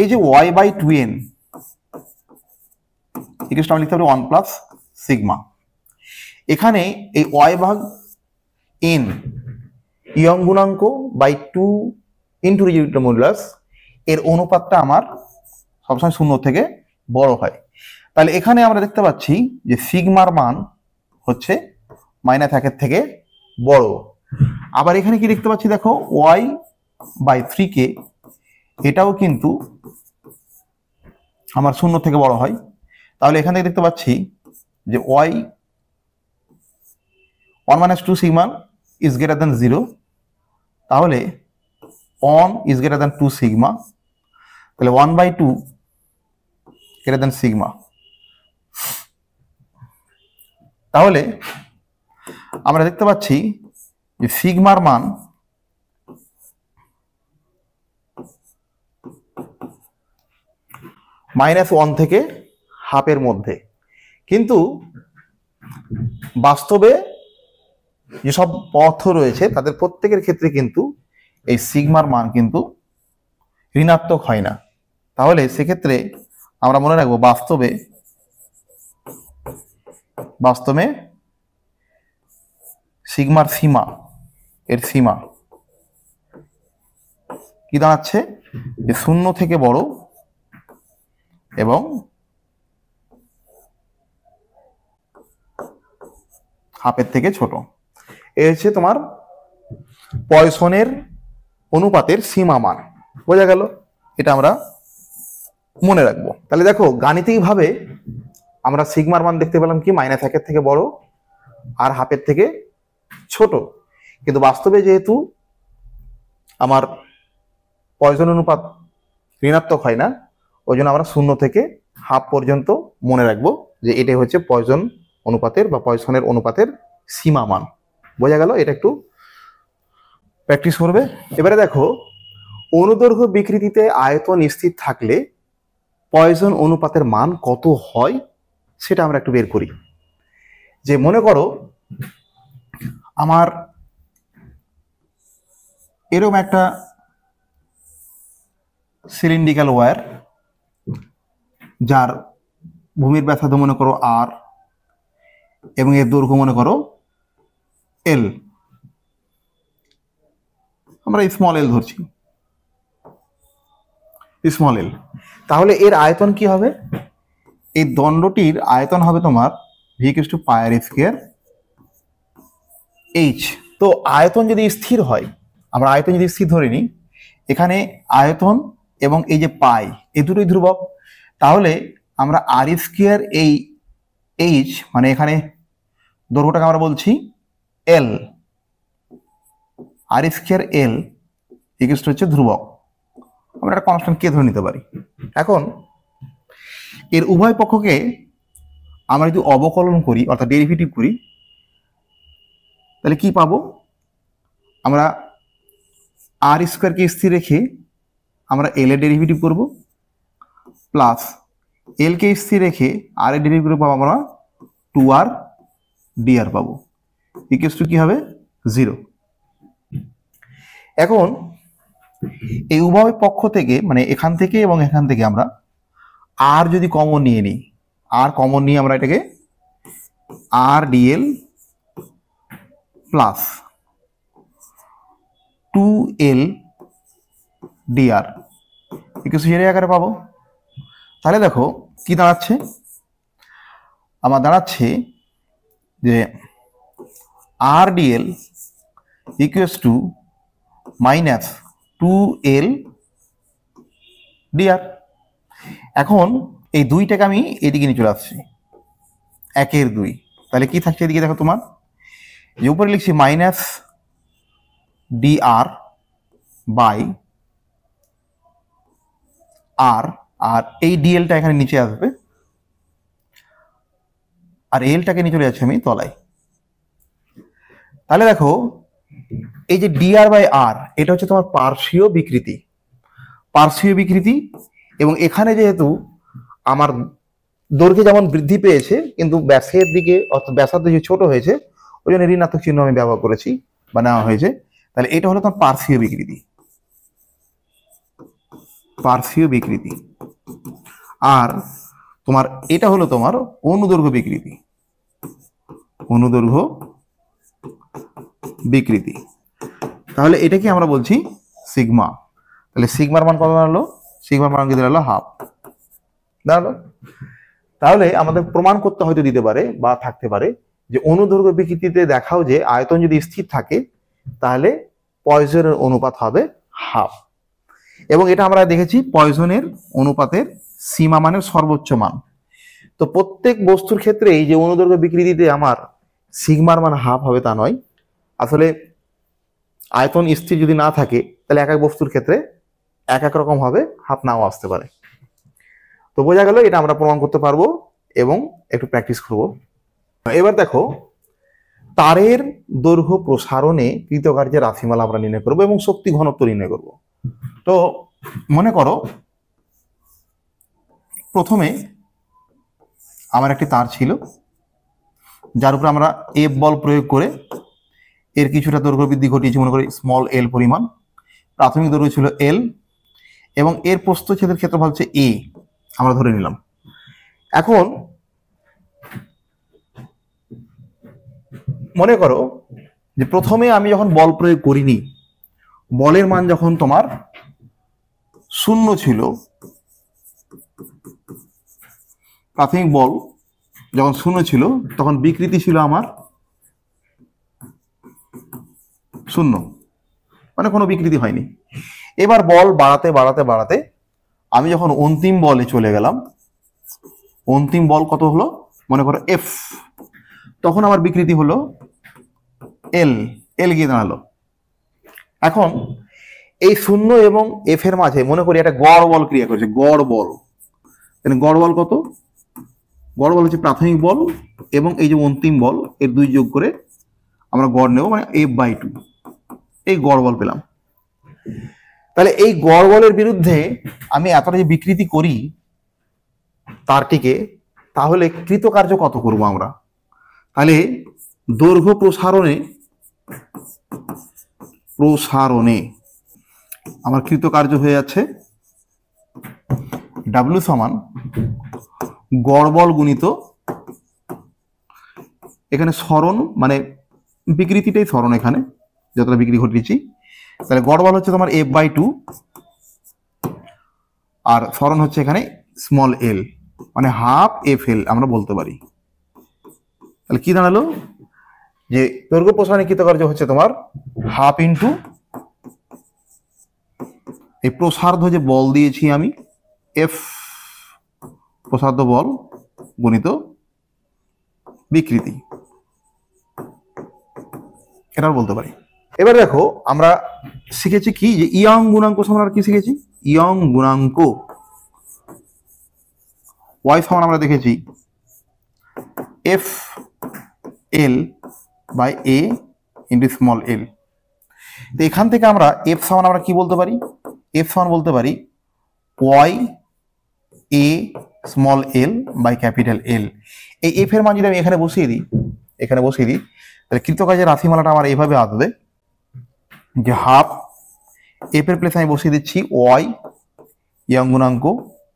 এই যে y by 2n equals to আমরা লিখতে পারি 1 প্লাস সিগমা। এখানে এই y ভাগ n ইয়ং গুণাঙ্ক বাই 2 ইন্টু রিজিডিউটার মডুলাস এর অনুপাতটা আমার সবসময় 0 থেকে বড় হয়। তাহলে এখানে আমরা দেখতে পাচ্ছি যে সিগমার মান হচ্ছে -1 থেকে বড়। আবার এখানে কি দেখতে পাচ্ছি, দেখো y বাই 3k এটাও কিন্তু আমার 0 থেকে বড় হয়। তাহলে এখান থেকে দেখতে পাচ্ছি যে y 1 - 2 sigma is greater than 0, তাহলে 1 ইজ গ্রেটার দ্যান 2 সিগমা, তাহলে 1/2 গ্রেটার দ্যান সিগমা। তাহলে আমরা দেখতে পাচ্ছি যে সিগমার মান -1 থেকে হাফের মধ্যে, কিন্তু বাস্তবে যেসব পথ রয়েছে তাদের প্রত্যেকের ক্ষেত্রে কিন্তু এই সিগমার মান কিন্তু ঋণাত্মক হয় না। তাহলে সেক্ষেত্রে আমরা মনে রাখবো বাস্তবে সিগমার সীমা এর সীমা কি দাঁড়াচ্ছে যে 0 থেকে বড় এবং হাফের থেকে ছোট। এ হচ্ছে তোমার পয়সনের অনুপাতের সীমা মান। বোঝা গেল? এটা আমরা মনে রাখবো। তাহলে দেখো গাণিতিকভাবে আমরা সিগমার মান দেখতে পেলাম কি -1 থেকে বড় আর হাফের থেকে ছোট, কিন্তু বাস্তবে যেহেতু আমার পয়সন অনুপাত ঋণাত্মক হয় না, ওই জন্য আমরা 0 থেকে হাফ পর্যন্ত মনে রাখবো যে এটাই হচ্ছে পয়সন অনুপাতের বা পয়সনের অনুপাতের সীমা মান। বোঝা গেল? এটা একটু প্র্যাকটিস করবে। এবারে দেখো অনুদৈর্ঘ্য বিকৃতিতে আয়তন স্থির থাকলে পয়সন অনুপাতের মান কত হয় সেটা আমরা একটু বের করি। যে মনে করো আমার এরকম একটা সিলিন্ড্রিক্যাল ওয়্যার, যার ভূমির ব্যাসার্ধ মনে করো r এবং এর দৈর্ঘ্য মনে করো l, আমরা স্মল l ধরছি, স্মল l। তাহলে এর আয়তন কি হবে? এই দণ্ডটির আয়তন হবে তোমার v = πr²h। তো আয়তন যদি স্থির হয়, আমরা আয়তন যদি স্থির ধরে নিই, এখানে আয়তন এবং এই যে পাই এই দুটোই ধ্রুবক, তাহলে আমরা r² এই h মানে এখানে দৈর্ঘ্যটাকে আমরা বলছি l, r² l হচ্ছে ধ্রুবক। আমরা একটা কনস্ট্যান্ট কে ধরে নিতে পারি। এখন এর উভয় পক্ষকে আমরা যদি অবকলন করি অর্থাৎ ডেরিভেটিভ করি, তাহলে কি পাবো? আমরা আর স্কোয়ারকে স্থির রেখে আমরা এল এর ডেরিভেটিভ করব, প্লাস এলকে স্থির রেখে আর এর ডেরিভেটিভ পাবো আমরা 2r dr পাবো, ইকুয়ালস টু কি হবে 0। এখন এই উভয় পক্ষ থেকে মানে এখান থেকে এবং এখান থেকে আমরা আর যদি কমন নিয়ে নিই, আর কমন নিয়ে আমরা এটাকে আর dl plus 2l dr equals 0 আকারে পাবো। তাহলে দেখো কি দাঁড়াচ্ছে, আমার দাঁড়াচ্ছে যে আর dl equals to minus 2l dr। এখন এই দুইটাকে আমি এদিকে নিয়ে চলে আসছি, 1/2। তাহলে কি থাকছে এদিকে দেখো, তোমার যে উপরে লিখছি মাইনাস dr বাই আর, আর এই ডিএলটা এখানে নিচে আসবে, আর এলটাকে নিয়ে চলে যাচ্ছে আমি তলায়। তাহলে দেখো এই যে ডিআর বাই আর এটা হচ্ছে তোমার পার্শ্বীয় বিকৃতি, পার্শ্বীয় বিকৃতি। এবং এখানে যেহেতু আমার দৈর্ঘ্যে যেমন বৃদ্ধি পেয়েছে কিন্তু ব্যাসের দিকে অর্থাৎ ব্যাসার্ধ যে ছোট হয়েছে, ওই জন্য ঋণাত্মক চিহ্ন আমি ব্যবহার করেছি বা নেওয়া হয়েছে। তাহলে এটা হলো তোমার পার্শ্বীয় বিকৃতি, পার্শ্বীয় বিকৃতি। আর তোমার এটা হলো তোমার অনুদৈর্ঘ্য বিকৃতি, অনুদৈর্ঘ্য বিকৃতি। তাহলে এটাকে আমরা বলছি সিগমা। তাহলে সিগমার মান কত দাঁড়ালো? সিগমার মান কি দাঁড়ালো? হাফ দাঁড়ালো। তাহলে আমাদের প্রমাণ করতে হয়তো দিতে পারে বা থাকতে পারে যে অনুদৈর্ঘ্য বিকৃতিতে দেখাও যে আয়তন যদি স্থির থাকে তাহলে পয়জনের অনুপাত হবে হাফ। এবং এটা আমরা দেখেছি পয়জনের অনুপাতের সীমা মানের সর্বোচ্চ মান। তো প্রত্যেক বস্তুর ক্ষেত্রে এই যে অনুদৈর্ঘ্য বিকৃতিতে আমার সিগমার মান হাফ হবে তা নয়, আসলে আয়তন স্থির যদি না থাকে তাহলে এক এক বস্তুর ক্ষেত্রে এক এক রকম হবে, হাফ নাও আসতে পারে। তো বোঝা গেল এটা আমরা প্রমাণ করতে পারবো এবং একটু প্র্যাকটিস করব। এবার দেখো তারের দৈর্ঘ্য প্রসারণে কৃতকার্যের রাশিমালা আমরা নির্ণয় করবো এবং শক্তি ঘনত্ব নির্ণয় করব। তো মনে করো প্রথমে আমার একটি তার ছিল যার উপরে আমরা এফ বল প্রয়োগ করে এর কিছুটা দৈর্ঘ্য বৃদ্ধি ঘটিয়েছি, মনে করি স্মল এল পরিমাণ। প্রাথমিক দৈর্ঘ্য ছিল এল এবং এর প্রস্থচ্ছেদের ক্ষেত্রফল হচ্ছে এ আমরা ধরে নিলাম। এখন মনে করো যে প্রথমে আমি যখন বল প্রয়োগ করিনি, বলের মান যখন তোমার 0 ছিল, প্রাথমিক বল যখন 0 ছিল তখন বিকৃতি ছিল আমার 0, মানে কোনো বিকৃতি হয়নি। এবার বল বাড়াতে বাড়াতে বাড়াতে আমি যখন অন্তিম বলে চলে গেলাম, অন্তিম বল কত হলো মনে করো এফ, তখন আমার বিকৃতি হলো এল, এল গিয়ে দাঁড়ালো। এখন এই 0 এবং এফ এর মাঝে মনে করি একটা গড় বল ক্রিয়া করেছে, গড় বল। গড় বল কত? গড় বল হচ্ছে প্রাথমিক বল এবং এই যে অন্তিম বল এর 2 যোগ করে আমরা গড় নেব, মানে f/2, এই গড় বল পেলাম। তাহলে এই গড় বলের বিরুদ্ধে আমি এতটা যে বিকৃতি করি তারটিকে, তাহলে কৃতকার্য কত করব আমরা? তাহলে দৈর্ঘ্য প্রসারণে প্রসারণে আমার কৃতকার্য হয়ে যাচ্ছে W সমান গড় বল গুণিত এখানে সরণ, মানে বিকৃতিটাই সরণ, এখানে যতটা বিকৃতি ঘটিয়েছি। তাহলে গড় বল হচ্ছে তোমার f/2 আর সরণ হচ্ছে এখানে স্মল এল, মানে হাফ FL আমরা বলতে পারি। তাহলে কি দাঁড়ালো যে দৈর্ঘ্য প্রসারণে কৃতকার্য হচ্ছে তোমার হাফ ইন্টু এই প্রসার্ধ যে বল দিয়েছি আমি এফ, প্রসার্ধ বল গুণিত বিকৃতি, এটা বলতে পারি। এবার দেখো আমরা শিখেছি কি, যে ইয়ং গুণাঙ্ক সমান আর কি শিখেছি, ইয়ং গুণাঙ্ক y সমান আমরা দেখেছি F L by A into small L. তো এখান থেকে আমরা এফ সমান আমরা কি বলতে পারি, এফ সমান বলতে পারি Y A small L by capital L. এই এফ এর মান যদি আমি এখানে বসিয়ে দিই, তাহলে কৃতকাজের রাশিমালাটা আমার এইভাবে আসবে যে হাফ এফ এর প্লেসে আমি বসিয়ে দিচ্ছি ওয়াই ইয়ং গুণাঙ্ক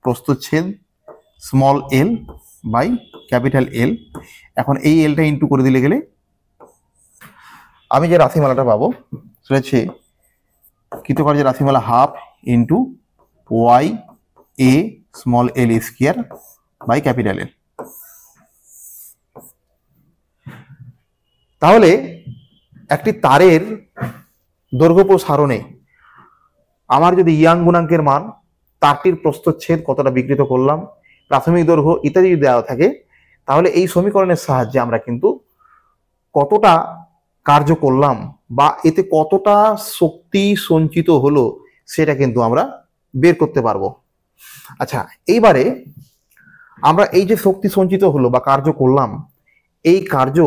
প্রস্থচ্ছেদ small L by capital L. এখন এই এলটা ইন্টু করে দিলে গেলে আমি যে রাশিমালাটা পাবো সেটা হচ্ছে কৃতকার্যের রাশিমালা half into Y A small L square by capital L. তাহলে একটি তারের দৈর্ঘ্য প্রসারণে আমার যদি ইয়াং গুণাঙ্কের মান, তারটির প্রস্থচ্ছেদ কতটা বিকৃত করলাম, প্রাথমিক দৈর্ঘ্য ইত্যাদি যদি দেওয়া থাকে, তাহলে এই সমীকরণের সাহায্যে আমরা কিন্তু কতটা কার্য করলাম বা এতে কতটা শক্তি সঞ্চিত হলো সেটা কিন্তু আমরা বের করতে পারবো। আচ্ছা, এইবারে আমরা এই যে শক্তি সঞ্চিত হলো বা কার্য করলাম, এই কার্য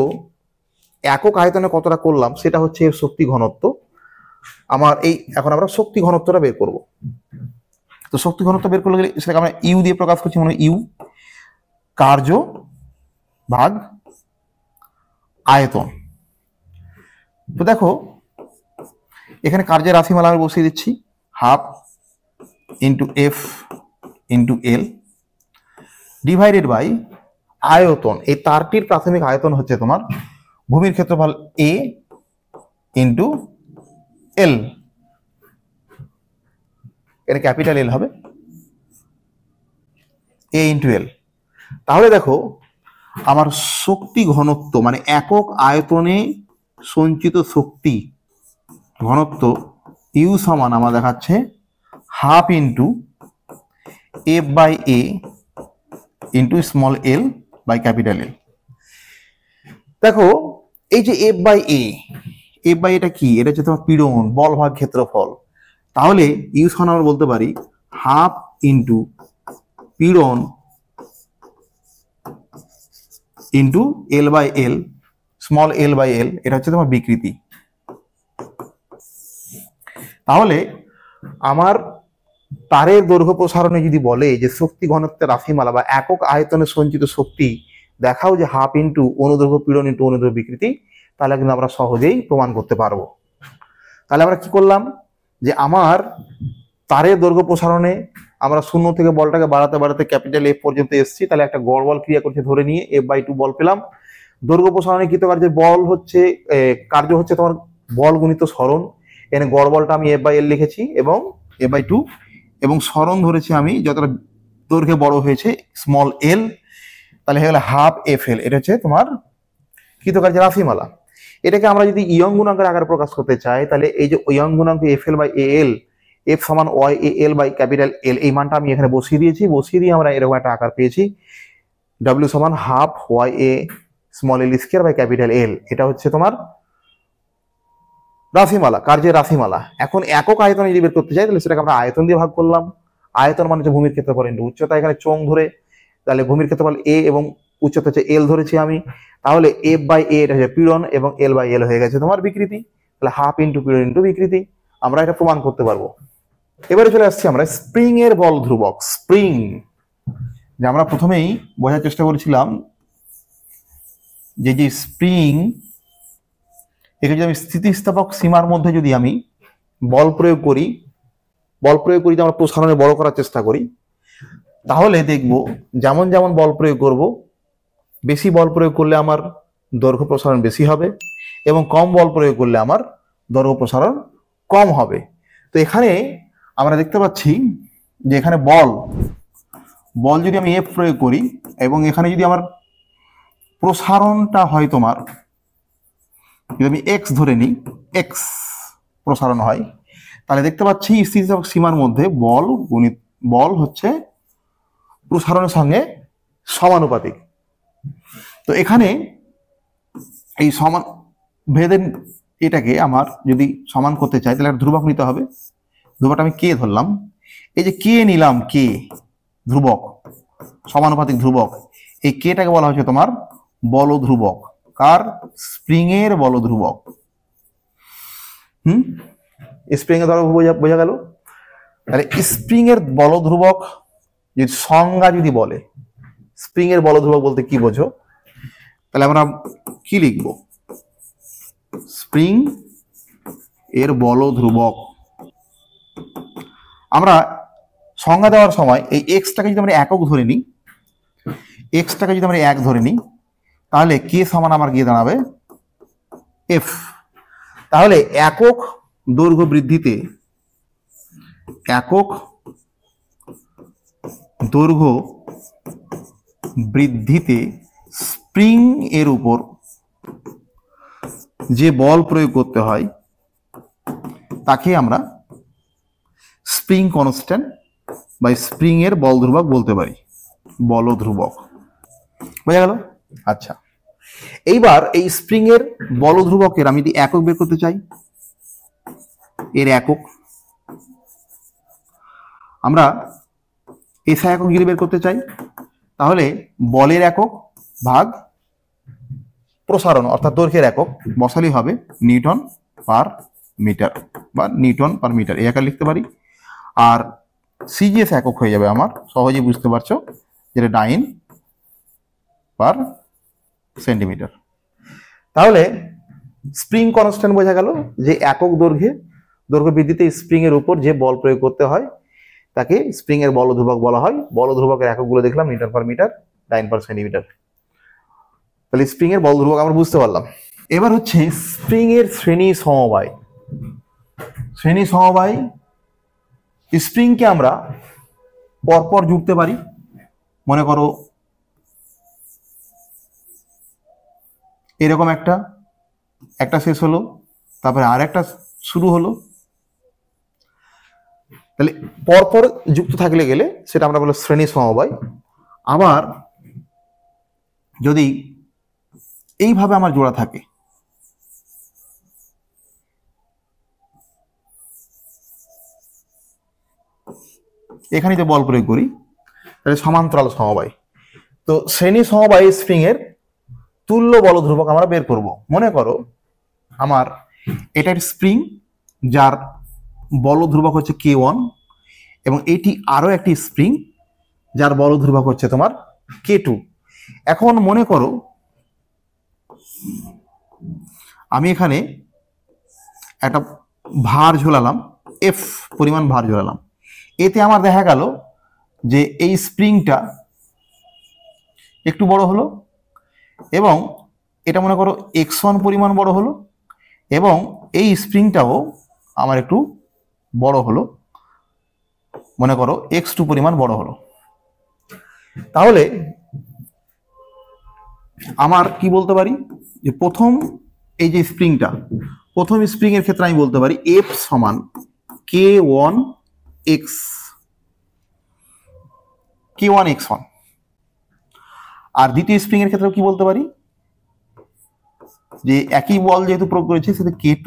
একক আয়তনে কতটা করলাম সেটা হচ্ছে এর শক্তি ঘনত্ব। আমার এই এখন আমরা শক্তি ঘনত্বটা বের করব। তো শক্তি ঘনত্ব বের করলে গেলে সেটাকে আমরা ইউ দিয়ে প্রকাশ করছি, মানে ইউ কার্য ভাগ আয়তন। তো দেখো এখানে কার্যের রাশিমালা আমি বসিয়ে দিচ্ছি half into F into L divided by আয়তন। এই তারটির প্রাথমিক আয়তন হচ্ছে তোমার ভূমির ক্ষেত্রফল এ ইন্টু এল, এটা ক্যাপিটাল এল হবে, এ ইন্টু এল। তাহলে দেখো আমার শক্তি ঘনত্ব মানে একক আয়তনে সঞ্চিত শক্তি ঘনত্ব ইউ সমান আমার দেখাচ্ছে half into F by A into small L by capital L. দেখো এই যে এফ বাই এটা কি, এটা হচ্ছে তোমার পীড়ন বল ভাগ ক্ষেত্রফল। তাহলে ইউ সমান আমরা বলতে পারি হাফ ইন্টু পীড়ন into l by l small L by l, এটা হচ্ছে তোমার বিকৃতি। তাহলে আমার তারের দৈর্ঘ্য প্রসারণে যদি বলে যে শক্তি ঘনত্বের রাশিমালা বা একক আয়তনে সঞ্চিত শক্তি দেখাও যে হাফ ইন্টু অনুদৈর্ঘ্য পীড়ন ইন্টু অনুদৈর্ঘ্য বিকৃতি, তাহলে কিন্তু আমরা সহজেই প্রমাণ করতে পারবো। তাহলে আমরা কি করলাম, যে আমার তারের দৈর্ঘ্য প্রসারণে আমরা শূন্য থেকে বলটাকে বাড়াতে বাড়াতে ক্যাপিটাল এফ পর্যন্ত এসেছি, তাহলে একটা গড় বল ক্রিয়া করছে ধরে নিয়ে F/2 বল পেলাম। দৈর্ঘ্য প্রসারণে কৃতকার্যের বল হচ্ছে কার্য হচ্ছে তোমার বল গুণিত সরণ, এখানে গড় বলটা আমি F/L লিখেছি এবং F/2 এবং সরণ ধরেছি আমি যতটা দৈর্ঘ্যে বড় হয়েছে স্মল এল, তাহলে হয়ে গেল হাফ FL। এটা হচ্ছে তোমার কৃতকার্যের রাশিমালা। এটাকে আমরা যদি ইয়ং গুণাঙ্কের আকারে প্রকাশ করতে চাই, তাহলে এই যে ইয়ং গুণাঙ্ক FL/AL, এফ সমান Y A L by capital L, এই মানটা আমি এখানে বসিয়ে দিয়েছি। বসিয়ে দিয়ে আমরা এরকম একটা আকার পেয়েছি ডব্লিউ সমান half Y A small L square by capital L. এটা হচ্ছে তোমার রাশিমালা, কার্যের রাশিমালা। এখন একক আয়তন যদি বের করতে চাই তাহলে সেটাকে আমরা আয়তন দিয়ে ভাগ করলাম। আয়তন মানে হচ্ছে ভূমির ক্ষেত্রফল ইন্টু উচ্চতা, এখানে চোং ধরে তাহলে ভূমির ক্ষেত্রফল এ এবং উচ্চতা হচ্ছে এল ধরেছি আমি, তাহলে F/A এটা হচ্ছে পীড়ন এবং L/L হয়ে গেছে তোমার বিকৃতি। তাহলে হাফ ইন্টু পীড়ন ইন্টু বিকৃতি, আমরা এটা প্রমাণ করতে পারবো। এবারে চলে আসছি আমরা স্প্রিং এর বল ধ্রুবক। স্প্রিং যে আমরা প্রথমেই বোঝার চেষ্টা করেছিলাম যে স্প্রিং একে যদি আমি স্থিতিস্থাপক সীমার মধ্যে যদি আমি বল প্রয়োগ করি যদি আমরা প্রসারণে বড় করার চেষ্টা করি, তাহলে দেখব যেমন যেমন বল প্রয়োগ করব, বেশি বল প্রয়োগ করলে আমার দৈর্ঘ্য প্রসারণ বেশি হবে এবং কম বল প্রয়োগ করলে আমার দৈর্ঘ্য প্রসারণ কম হবে। তো এখানে আমরা দেখতে পাচ্ছি যে এখানে বল যদি আমি এফ প্রয়োগ করি এবং এখানে যদি আমার প্রসারণটা হয় তোমার, যদি আমি এক্স ধরে নিই, এক্স প্রসারণ হয়, তাহলে দেখতে পাচ্ছি স্থিতিস্থাপক সীমার মধ্যে বল হচ্ছে প্রসারণের সঙ্গে সমানুপাতিক। তো এখানে এই সমান ভেদের এটাকে আমার যদি সমান করতে চাই তাহলে একটা ধ্রুবক নিতে হবে। ধ্রুবকটা আমি কে ধরলাম, এই যে কে নিলাম, কে ধ্রুবক, সমানুপাতিক ধ্রুবক, এই কেটাকে বলা হচ্ছে তোমার বল ধ্রুবক। কার? স্প্রিং এর বল ধ্রুবক। স্প্রিং এর ধরো বোঝা গেল। তাহলে স্প্রিং এর বল ধ্রুবক যদি সংজ্ঞা যদি বলে, স্প্রিং এর বল ধ্রুবক বলতে কি বোঝো, তাহলে আমরা কি লিখব? স্প্রিং এর বল ধ্রুবক। আমরা সংজ্ঞা দেওয়ার সময় এই এক্সটাকে যদি আমরা একক ধরে নিই, এক্সটাকে যদি আমরা 1 ধরে নিই, তাহলে কে সমান আমার গিয়ে দাঁড়াবে এফ। তাহলে একক দৈর্ঘ্য বৃদ্ধিতে, একক দৈর্ঘ্য বৃদ্ধিতে স্প্রিং এর উপর যে বল প্রয়োগ করতে হয় তাকে আমরা স্প্রিং কনস্ট্যান্ট বা স্প্রিং এর বল ধ্রুবক বলতে পারি, বল ধ্রুবক। বোঝা গেল? আচ্ছা, এইবার এই স্প্রিং এর বল ধ্রুবকের আমি যদি একক বের করতে চাই, এর একক আমরা এসআই একক যদি বের করতে চাই, তাহলে বলের একক ভাগ প্রসারণ অর্থাৎ দৈর্ঘ্যের একক বসালেই হবে নিউটন পার মিটার বা নিউটন পার মিটার, এই আকার লিখতে পারি। আর সিজিএস একক হয়ে যাবে আমার, সহজেই বুঝতে পারছো, যেটা ডাইন পার সেন্টিমিটার। তাহলে স্প্রিং কনস্ট্যান্ট বোঝা গেল যে একক দৈর্ঘ্য বৃদ্ধিতে স্প্রিং এর উপর যে বল প্রয়োগ করতে হয় তাকে স্প্রিং এর বল ধ্রুবক বলা হয়। বল ধ্রুবকের এককগুলো দেখলাম নিউটন পার মিটার, ডাইন পার সেন্টিমিটার। তাহলে স্প্রিং এর বল ধ্রুবক আমরা বুঝতে পারলাম। এবার হচ্ছে স্প্রিং এর শ্রেণী সমবায়। শ্রেণী সমবায়, স্প্রিংকে আমরা পরপর জুড়তে পারি। মনে করো এরকম একটা শেষ হলো, তারপরে আর একটা শুরু হলো, তাহলে পরপর যুক্ত থাকলে গেলে সেটা আমরা বলবো শ্রেণী সমবায়। আবার যদি এইভাবে আমার জোড়া থাকে, এখানে যে বল প্রয়োগ করি তাহলে সমান্তরাল সমবায়। তো শ্রেণী সমবায় স্প্রিং এর তুল্য বল ধ্রুবক আমরা বের করব। মনে করো আমার এটা একটা স্প্রিং যার বল ধ্রুবক হচ্ছে K1 এবং এটি আরো একটি স্প্রিং যার বল ধ্রুবক হচ্ছে তোমার K2। এখন মনে করো আমি এখানে একটা ভার ঝোলালাম, এফ পরিমাণ ভার ঝোলালাম, এতে আমার দেখা গেল যে এই স্প্রিংটা একটু বড় হলো এবং এটা মনে করো x1 পরিমাণ বড় হলো এবং এই স্প্রিংটাও আমার একটু বড় হলো, মনে করো x2 পরিমাণ বড় হলো। তাহলে আমার কি বলতে পারি যে প্রথম এই যে স্প্রিংটা, প্রথম স্প্রিং এর ক্ষেত্রে আমি বলতে পারি F সমান K1 x1, আর দ্বিতীয় স্প্রিং এর ক্ষেত্রে কি বলতে পারি যে একই বল যেহেতু প্রয়োগ করেছে সেটা K2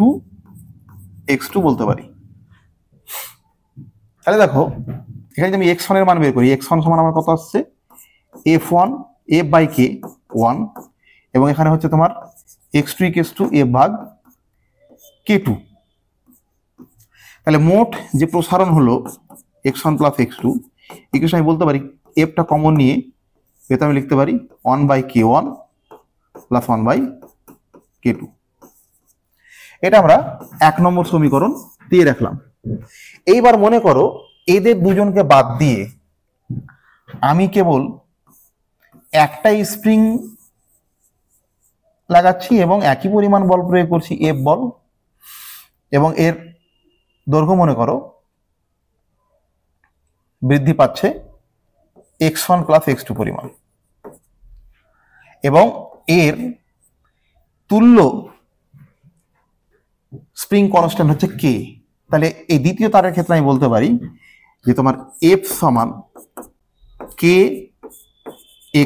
x2 বলতে পারি। তাহলে দেখো এখানে যদি আমি x1 এর মান বের করি, x1 সমান আমার কত আসছে F1 F বাই K1 এবং এখানে হচ্ছে তোমার x2 F ভাগ K2। তাহলে মোট যে প্রসারণ হলো x1 প্লাস x2, ইকুয়েশন আমি বলতে পারি এফটা কমন নিয়ে এটা আমি লিখতে পারি 1 by K1 plus 1 by K2। এটা আমরা 1 নম্বর সমীকরণ দিয়ে রাখলাম। এইবার মনে করো এদের দুজনকে বাদ দিয়ে আমি কেবল একটাই স্প্রিং লাগাচ্ছি এবং একই পরিমাণ বল প্রয়োগ করছি এফ বল, এবং এর দৈর্ঘ্য মনে করো বৃদ্ধি পাচ্ছে x1 প্লাস x2 পরিমাণ এবং এর তুল্য স্প্রিং কনস্ট্যান্ট হচ্ছে K। তাহলে এই দ্বিতীয় তারের ক্ষেত্রে আমি বলতে পারি যে তোমার F সমান K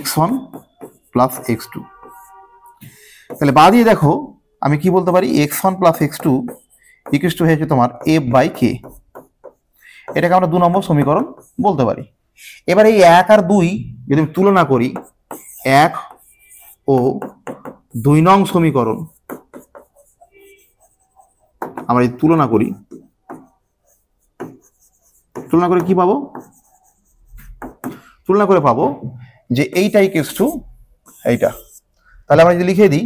x1 প্লাস x2। তাহলে বাদ দিয়ে দেখো আমি কি বলতে পারি x1 plus x2 equal to হয়েছে তোমার f বাই কে। এটাকে আমরা 2 নম্বর সমীকরণ বলতে পারি। এবার এই 1 আর 2 যদি আমি তুলনা করি, 1 ও 2 নং সমীকরণ আমরা যদি তুলনা করি কি পাবো? তুলনা করে পাবো যে এইটা ইকুয়াল টু এইটা। তাহলে আমরা যদি লিখে দিই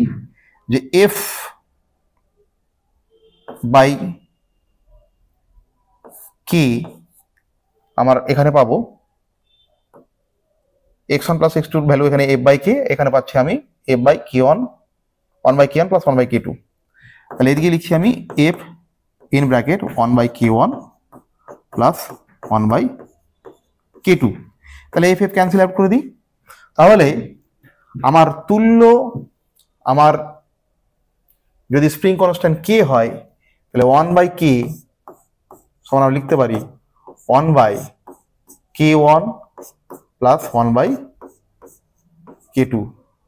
যে f বাই কে আমার এখানে পাবো x1 প্লাস x2 এর ভ্যালু এখানে f বাই কে, এখানে পাচ্ছি আমি f by k1 1 by k1 plus 1 by k2। তাহলে এদিকে লিখছি আমি f in bracket 1 by k1 plus 1 by k2। তাহলে f ক্যান্সেল আউট করে দিই। তাহলে আমার তুল্য আমার যদি স্প্রিং কনস্ট্যান্ট k হয় তাহলে 1 বাই k সমান আমরা লিখতে পারি 1 by k1 plus 1 by k2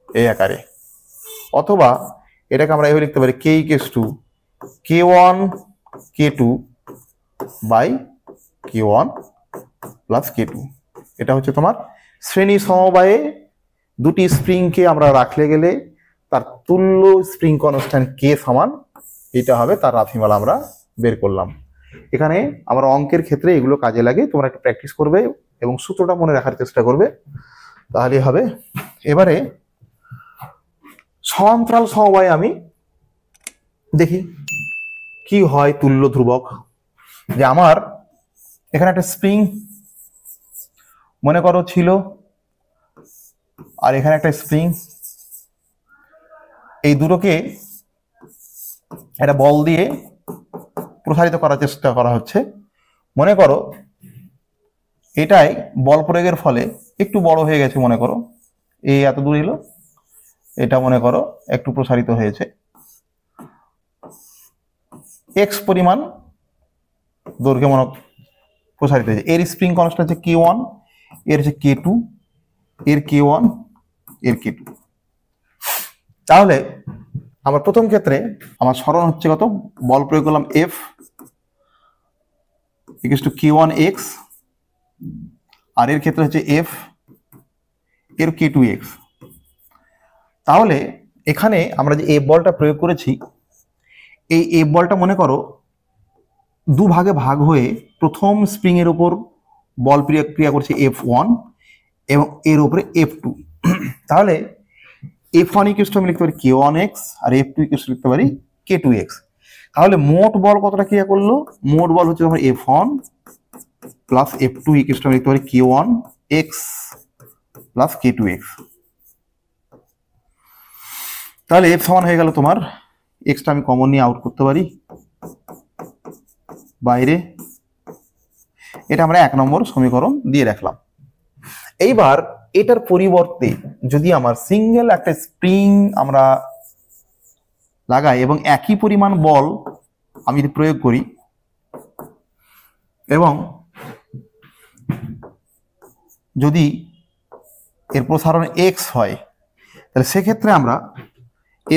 এই আকারে। অথবা এটাকে আমরা এভাবে লিখতে পারি k equals to k1 k2 by k1 plus k2। এটা হচ্ছে তোমার শ্রেণী সমবায়ে দুটি স্প্রিংকে আমরা রাখলে গেলে তার তুল্য স্প্রিং কনস্ট্যান্ট k সমান এটা হবে, তার রাশিমালা আমরা বের করলাম। এখানে আমরা অঙ্কের ক্ষেত্রে এগুলো কাজে লাগে, তোমরা একটু প্র্যাকটিস করবে এবং সূত্রটা মনে রাখার চেষ্টা করবে, তাহলেই হবে। এবারে সমান্তরাল সমবায়ে আমি দেখি কি হয় তুল্য ধ্রুবক। যে আমার এখানে একটা স্প্রিং মনে করো ছিল, আর এখানে একটা স্প্রিং, এই দুটোকে একটা বল দিয়ে প্রসারিত করার চেষ্টা করা হচ্ছে। মনে করো এটাই বল প্রয়োগের ফলে একটু বড় হয়ে গেছে, মনে করো এই এত দূর এলো, এটা মনে করো একটু প্রসারিত হয়েছে, x পরিমাণ দৈর্ঘ্যে মনে প্রসারিত হয়েছে। এর স্প্রিং কনস্ট্যান্ট হচ্ছে k1, এর হচ্ছে k2, এর k1, এর k2। তাহলে আমার প্রথম ক্ষেত্রে আমার সরণ হচ্ছে কত, বল প্রয়োগ করলাম f ইকুয়াল টু k1x, আর এর ক্ষেত্রে হচ্ছে f এর k2x। তাহলে এখানে আমরা যে f বলটা প্রয়োগ করেছি, এই f বলটা মনে করো দুভাগে ভাগ হয়ে প্রথম স্প্রিং এর উপর বল ক্রিয়া করছে f1 এবং এর উপরে f2। তাহলে f1 ইকুয়াল টু আমি লিখতে পারি k1x R f2 equal to লিখতে পারি k2x। তাহলে মোট বল কতটা ক্রিয়া করলো, মোট বল হচ্ছে আমার f1 plus f2 equal to আমি লিখতে পারি k1x প্লাস k2x। তাহলে f সমান হয়ে গেল তোমার, x টা আমি কমন নিয়ে আউট করতে পারি বাইরে। এটা আমরা 1 নম্বর সমীকরণ দিয়ে রাখলাম। এইবার এটার পরিবর্তে যদি আমার সিঙ্গেল একটা স্প্রিং আমরা লাগাই এবং একই পরিমাণ বল আমি যদি প্রয়োগ করি এবং যদি এর প্রসারণ x হয়, তাহলে সেক্ষেত্রে আমরা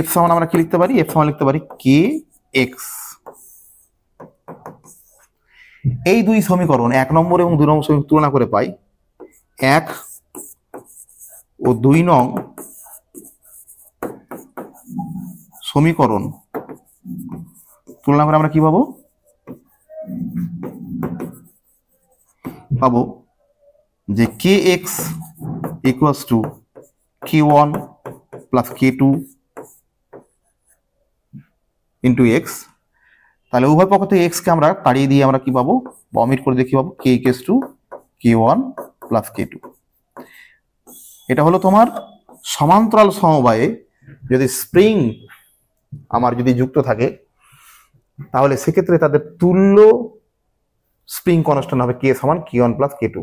f সমান আমরা কি লিখতে পারি, f সমান লিখতে পারি kx। এই দুই সমীকরণ 1 নম্বর এবং 2 নম্বর সমীকরণ তুলনা করে পাই 1 ও 2 নং সমীকরণ তুলনা করে আমরা কি পাবো যে kx equals to k1 plus k2 into x। তাহলে উভয় পক্ষ থেকে x কে আমরা তাড়িয়ে দিয়ে আমরা কি পাবো, বা অমিট করে দিয়ে কি পাবো, k equals to k1 plus k2। এটা হলো তোমার সমান্তরাল সমবায়ে যদি স্প্রিং আমার যদি যুক্ত থাকে তাহলে সেক্ষেত্রে তাদের তুল্য স্প্রিং কনস্ট্যান্ট হবে k সমান k1 প্লাস k2।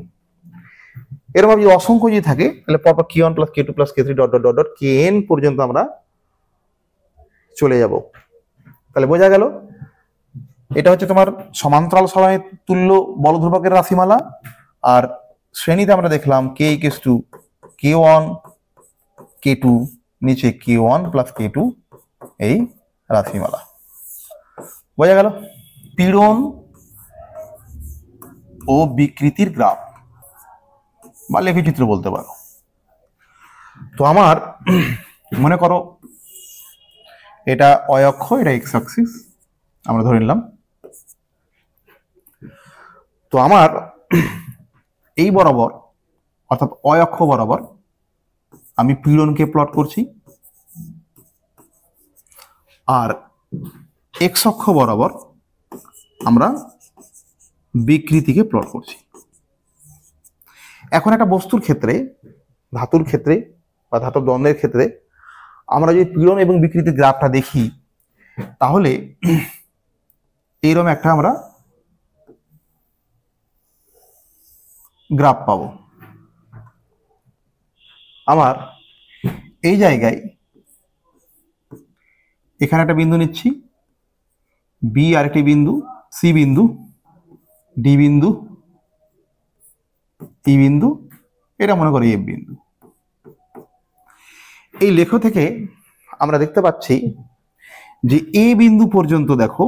এরকম যদি অসংখ্য যদি থাকে তাহলে পরপর k1 plus k2 plus k3 dot dot dot dot kn পর্যন্ত আমরা চলে যাব। তাহলে বোঝা গেল এটা হচ্ছে তোমার সমান্তরাল সময়ে তুল্য বল ধ্রুবকের রাশিমালা। আর শ্রেণীতে আমরা দেখলাম k equal to k1 k2 নিচে k1 প্লাস k2 এই রাশিমালা। বোঝা গেল? পীড়ন ও বিকৃতির গ্রাফ বা লেখচিত্র বলতে পারো। তো আমার মনে করো এটা y অক্ষ, এটা x অ্যাক্সিস আমরা ধরে নিলাম। তো আমার এই বরাবর অর্থাৎ y অক্ষ বরাবর আমি পীড়নকে প্লট করছি, আর x অক্ষ বরাবর আমরা বিকৃতিকে প্লট করছি। এখন একটা বস্তুর ক্ষেত্রে, ধাতুর ক্ষেত্রে বা ধাতব দ্বন্দ্বের ক্ষেত্রে আমরা যদি পীড়ন এবং বিকৃতির গ্রাফটা দেখি, তাহলে এইরকম একটা আমরা গ্রাফ পাবো। আমার এই জায়গায় এখানে একটা বিন্দু নিচ্ছি, বি আরেকটি বিন্দু, সি বিন্দু, ডি বিন্দু, ই বিন্দু, এটা মনে করি এফ বিন্দু। এই লেখ থেকে আমরা দেখতে পাচ্ছি যে এ বিন্দু পর্যন্ত দেখো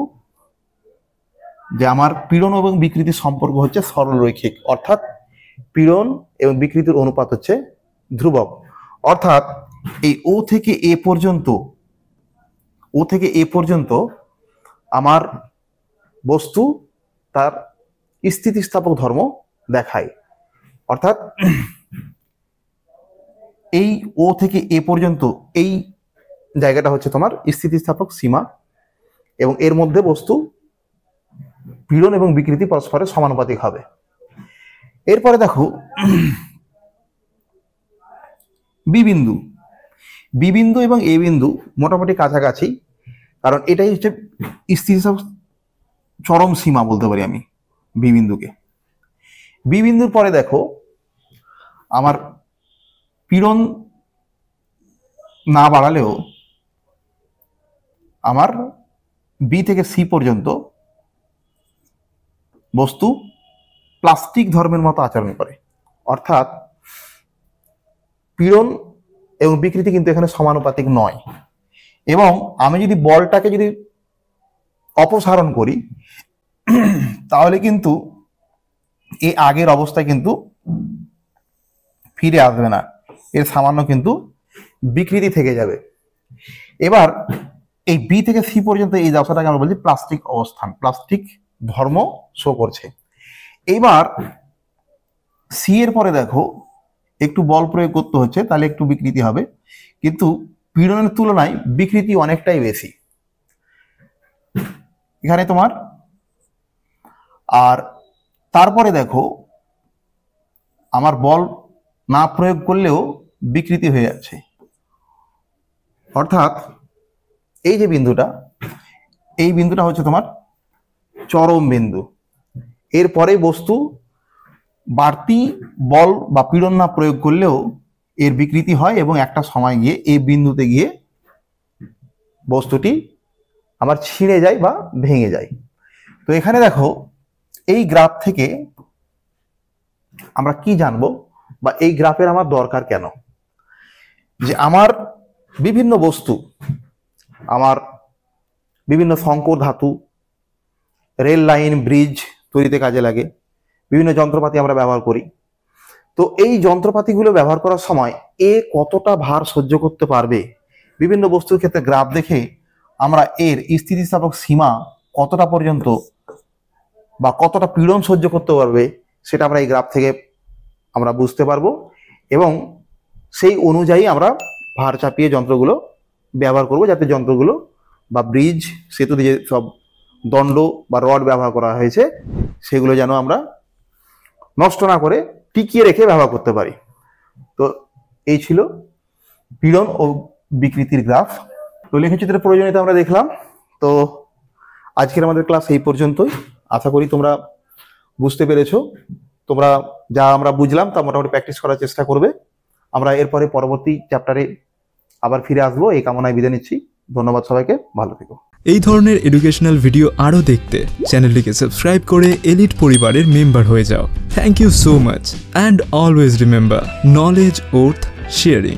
যে আমার পীড়ন এবং বিকৃতির সম্পর্ক হচ্ছে সরলরৈখিক, অর্থাৎ পীড়ন এবং বিকৃতির অনুপাত হচ্ছে ধ্রুবক। অর্থাৎ এই ও থেকে এ পর্যন্ত আমার বস্তু তার স্থিতিস্থাপক ধর্ম দেখায়। অর্থাৎ এই ও থেকে এ পর্যন্ত এই জায়গাটা হচ্ছে তোমার স্থিতিস্থাপক সীমা, এবং এর মধ্যে বস্তু পীড়ন এবং বিকৃতি পরস্পরের সমানুপাতিক হবে। এরপরে দেখো বি বিন্দু এবং এ বিন্দু মোটামুটি কাছাকাছি, কারণ এটাই হচ্ছে স্থিতিস্থাপক চরম সীমা বলতে পারি আমি বি বিন্দুকে। বি বিন্দুর পরে দেখো আমার পীড়ন না বাড়ালেও আমার বি থেকে সি পর্যন্ত বস্তু প্লাস্টিক ধর্মের মতো আচরণ করে। অর্থাৎ পীড়ন এবং বিকৃতি কিন্তু এখানে সমানুপাতিক নয়, এবং আমি যদি বলটাকে যদি অপসারণ করি তাহলে কিন্তু এই আগের অবস্থায় কিন্তু ফিরে আসবে না, এর সামান্য কিন্তু বিকৃতি থেকে যাবে। এবার এই বি থেকে সি পর্যন্ত এই অবস্থাটাকে আমরা বলছি প্লাস্টিক অবস্থান, প্লাস্টিক ধর্ম শো করছে। এবার সি এর পরে দেখো একটু বল প্রয়োগ করতে হচ্ছে, তাহলে একটু বিকৃতি হবে, কিন্তু পীড়নের তুলনায় বিকৃতি অনেকটাই বেশি এখানে তোমার। আর তারপরে দেখো আমার বল না প্রয়োগ করলেও বিকৃতি হয়ে যাচ্ছে। অর্থাৎ এই যে বিন্দুটা, এই বিন্দুটা হচ্ছে তোমার চরম বিন্দু। এরপরে বস্তু বাড়তি বল বা পীড়ন না প্রয়োগ করলেও এর বিকৃতি হয়, এবং একটা সময় গিয়ে এই বিন্দুতে গিয়ে বস্তুটি আবার ছিঁড়ে যায় বা ভেঙে যায়। তো এখানে দেখো এই গ্রাফ থেকে আমরা কি জানবো, বা এই গ্রাফের আমার দরকার কেন, যে আমার বিভিন্ন বস্তু, আমার বিভিন্ন সংকর ধাতু, রেল লাইন, ব্রিজ তৈরিতে কাজে লাগে, বিভিন্ন যন্ত্রপাতি আমরা ব্যবহার করি। তো এই যন্ত্রপাতিগুলো ব্যবহার করার সময় এ কতটা ভার সহ্য করতে পারবে, বিভিন্ন বস্তুর ক্ষেত্রে গ্রাফ দেখে আমরা এর স্থিতিস্থাপক সীমা কতটা পর্যন্ত বা কতটা পীড়ন সহ্য করতে পারবে, সেটা আমরা এই গ্রাফ থেকে আমরা বুঝতে পারবো, এবং সেই অনুযায়ী আমরা ভার চাপিয়ে যন্ত্রগুলো ব্যবহার করব, যাতে যন্ত্রগুলো বা ব্রিজ, সেতুতে যে সব দণ্ড বা রড ব্যবহার করা হয়েছে সেগুলো যেন আমরা নষ্ট না করে টিকিয়ে রেখে ব্যবহার করতে পারি। তো এই ছিল পীড়ন ও বিকৃতির গ্রাফ। তো লেখচিত্রের প্রয়োজনীয়তা আমরা দেখলাম। তো আজকের আমাদের ক্লাস এই পর্যন্তই। আশা করি তোমরা বুঝতে পেরেছো। তোমরা যা আমরা বুঝলাম তা মোটামুটি প্র্যাকটিস করার চেষ্টা করবে। আমরা এরপরে পরবর্তী চ্যাপ্টারে আবার ফিরে আসবো, এই কামনায় বিদায় নিচ্ছি। ধন্যবাদ সবাইকে, ভালো থেকো। এই ধরনের এডুকেশনাল ভিডিও আরও দেখতে চ্যানেলটিকে সাবস্ক্রাইব করে এলিট পরিবারের মেম্বার হয়ে যাও। Thank you so much, and always remember, knowledge worth sharing.